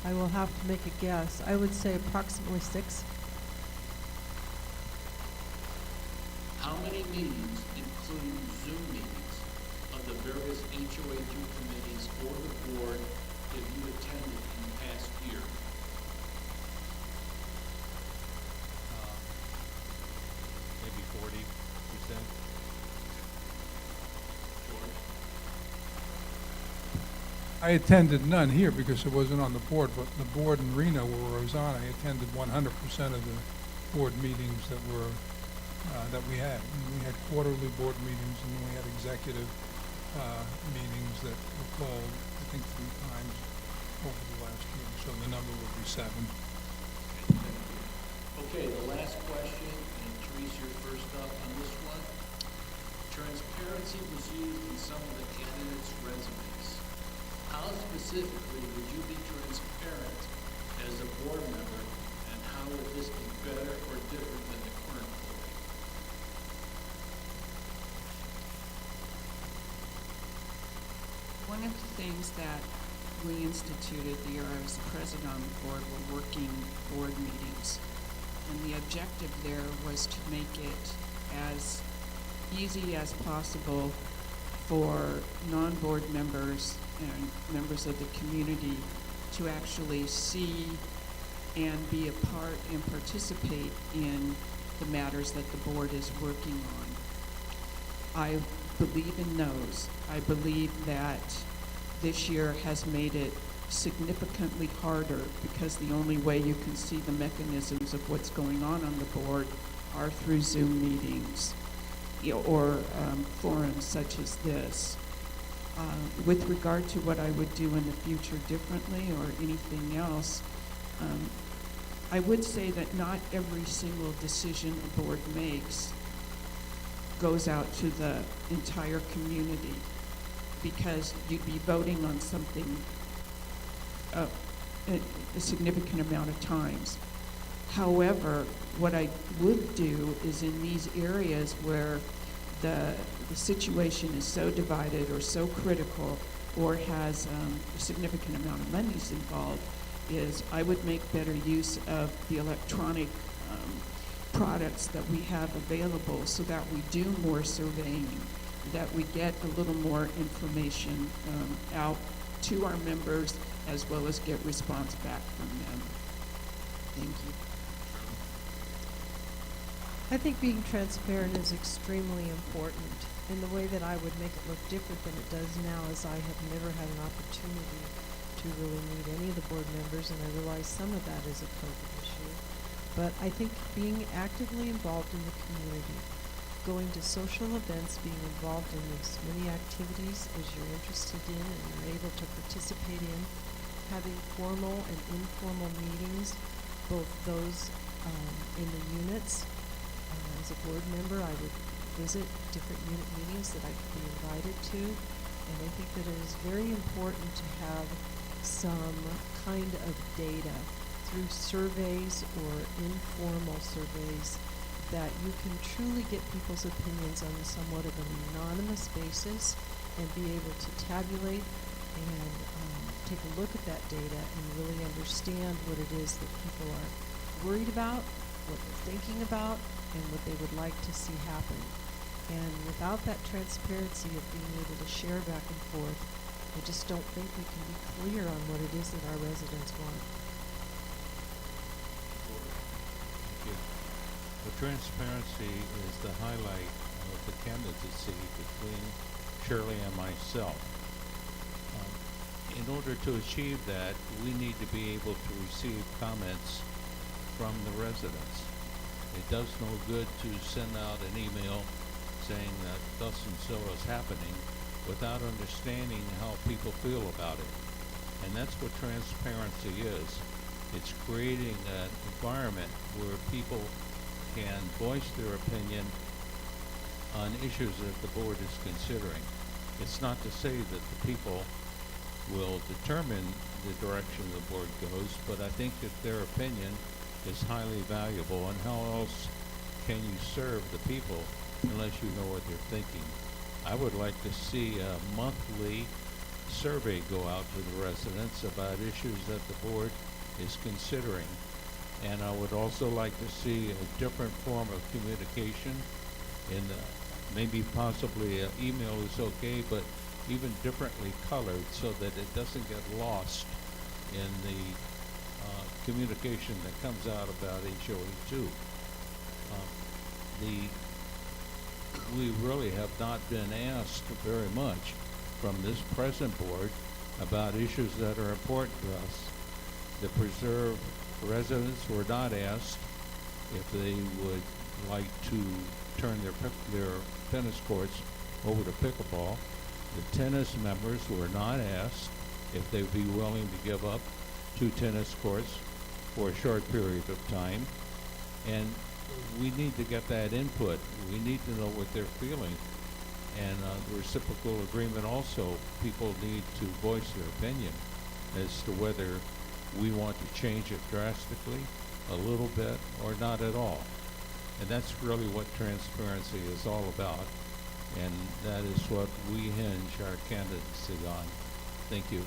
I will have to make a guess. I would say approximately 6. How many meetings, including Zoom meetings, of the various HOA2 committees or the board have you attended in the past year? I attended none here because it wasn't on the board, but the board in Reno where I was on, I attended 100% of the board meetings that were, that we had. And we had quarterly board meetings, and we had executive meetings that were called, I think, 3 times over the last year. So the number would be 7. Okay, the last question, and Therese, you're first up on this one. Transparency was used in some of the candidates' resumes. How specifically would you be transparent as a board member, and how would this be better or different than the current board? One of the things that we instituted the year I was the president on the board were working board meetings. And the objective there was to make it as easy as possible for non-board members and members of the community to actually see and be a part and participate in the matters that the board is working on. I believe in those. I believe that this year has made it significantly harder because the only way you can see the mechanisms of what's going on the board are through Zoom meetings, or forums such as this. With regard to what I would do in the future differently or anything else, I would say that not every single decision a board makes goes out to the entire community, because you'd be voting on something a significant amount of times. However, what I would do is in these areas where the situation is so divided or so critical or has a significant amount of monies involved, is I would make better use of the electronic products that we have available so that we do more surveying, that we get a little more information out to our members, as well as get response back from them. Thank you. I think being transparent is extremely important. And the way that I would make it look different than it does now is I have never had an opportunity to really meet any of the board members, and I realize some of that is a COVID issue. But I think being actively involved in the community, going to social events, being involved in as many activities as you're interested in and you're able to participate in, having formal and informal meetings, both those in the units. As a board member, I would visit different unit meetings that I could be invited to, and I think that it is very important to have some kind of data through surveys or informal surveys that you can truly get people's opinions on somewhat of an anonymous basis and be able to tabulate and take a look at that data and really understand what it is that people are worried about, what they're thinking about, and what they would like to see happen. And without that transparency of being able to share back and forth, I just don't think we can be clear on what it is that our residents want. Thank you. The transparency is the highlight of the candidacy between Shirley and myself. In order to achieve that, we need to be able to receive comments from the residents. It does no good to send out an email saying that thus and so is happening without understanding how people feel about it. And that's what transparency is. It's creating an environment where people can voice their opinion on issues that the board is considering. It's not to say that the people will determine the direction the board goes, but I think that their opinion is highly valuable. And how else can you serve the people unless you know what they're thinking? I would like to see a monthly survey go out to the residents about issues that the board is considering. And I would also like to see a different form of communication in maybe possibly email is okay, but even differently colored so that it doesn't get lost in the communication that comes out about HOA2. We really have not been asked very much from this present board about issues that are important to us. The preserve residents were not asked if they would like to turn their tennis courts over to pickleball. The tennis members were not asked if they'd be willing to give up 2 tennis courts for a short period of time. And we need to get that input. We need to know what they're feeling. And the reciprocal agreement also, people need to voice their opinion as to whether we want to change it drastically, a little bit, or not at all. And that's really what transparency is all about. And that is what we hinge our candidacy on. Thank you.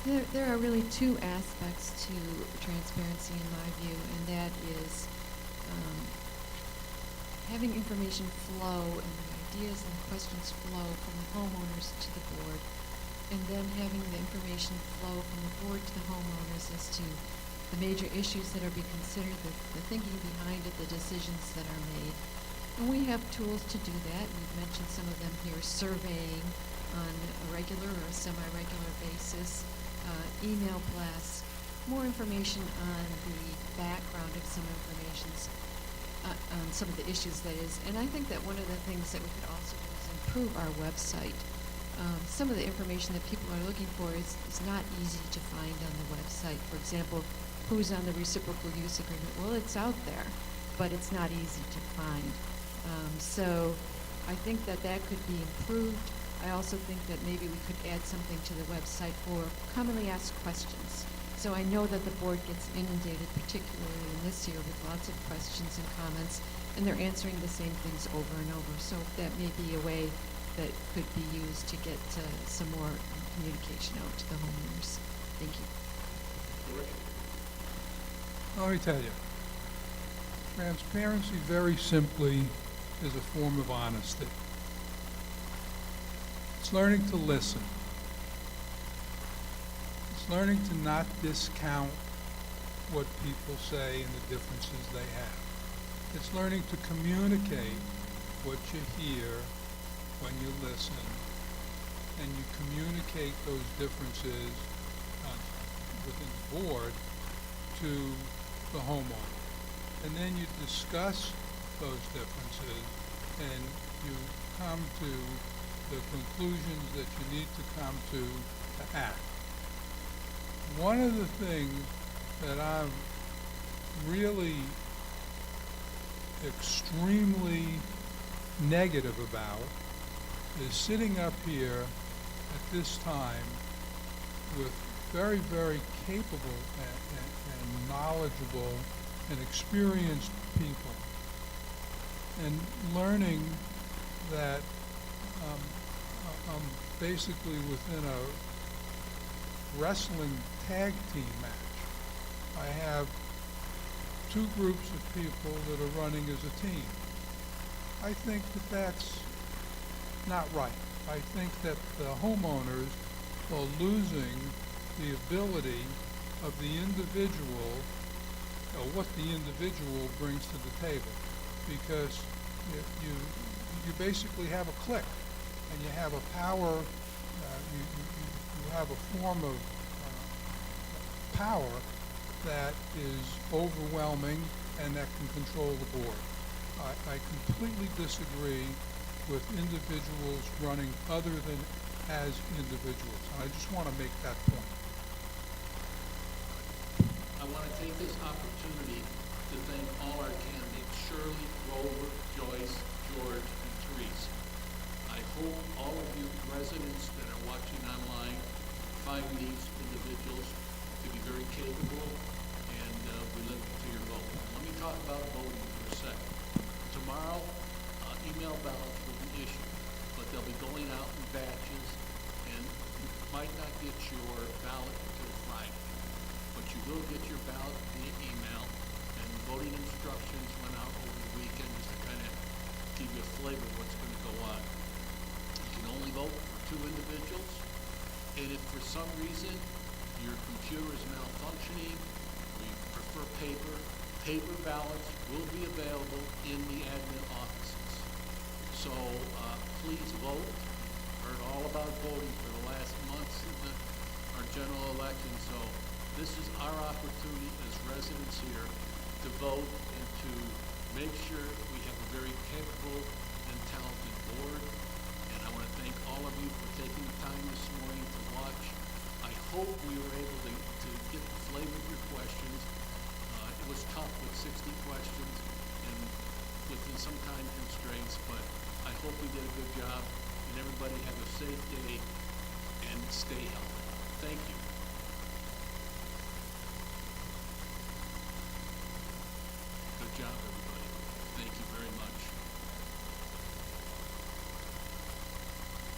There are really 2 aspects to transparency in my view, and that is having information flow and the ideas and questions flow from the homeowners to the board, and then having the information flow from the board to the homeowners as to the major issues that are being considered, the thinking behind it, the decisions that are made. And we have tools to do that. We've mentioned some of them here: surveying on a regular or a semi-regular basis, email blasts, more information on the background of some informations, on some of the issues, that is. And I think that one of the things that we could also do is improve our website. Some of the information that people are looking for is not easy to find on the website. For example, who's on the reciprocal use agreement? Well, it's out there, but it's not easy to find. So I think that could be improved. I also think that maybe we could add something to the website for commonly asked questions. So I know that the board gets inundated, particularly in this year, with lots of questions and comments, and they're answering the same things over and over. So that may be a way that could be used to get some more communication out to the homeowners. Thank you. Let me tell you, transparency very simply is a form of honesty. It's learning to listen. It's learning to not discount what people say and the differences they have. It's learning to communicate what you hear when you listen, and you communicate those differences within the board to the homeowner. And then you discuss those differences and you come to the conclusions that you need to come to act. One of the things that I'm really extremely negative about is sitting up here at this time with very, very capable and knowledgeable and experienced people, and learning that I'm basically within a wrestling tag team match. I have 2 groups of people that are running as a team. I think that that's not right. I think that the homeowners are losing the ability of the individual, or what the individual brings to the table, because you basically have a clique, and you have a power, you have a form of power that is overwhelming and that can control the board. I completely disagree with individuals running other than as individuals, and I just want to make that point. I want to take this opportunity to thank all our candidates: Shirley, Grover, Joyce, George, and Therese. I hope all of you residents that are watching online find these individuals to be very capable, and we look to your vote. Let me talk about voting for a second. Tomorrow, email ballots will be issued, but they'll be going out in batches, and you might not get your ballot until Friday, but you will get your ballot via email, and voting instructions went out over the weekend just to kind of give you a flavor of what's going to go on. You can only vote for 2 individuals, and if for some reason your computer is malfunctioning, or you prefer paper ballots will be available in the admin offices. So please vote. Heard all about about voting for the last months of our general election, so this is our opportunity as residents here to vote and to make sure we have a very capable and talented board. And I want to thank all of you for taking the time this morning to watch. I hope we were able to get the flavor of your questions. It was tough with 60 questions and within some time constraints, but I hope we did a good job, and everybody have a safe day and stay healthy. Thank you.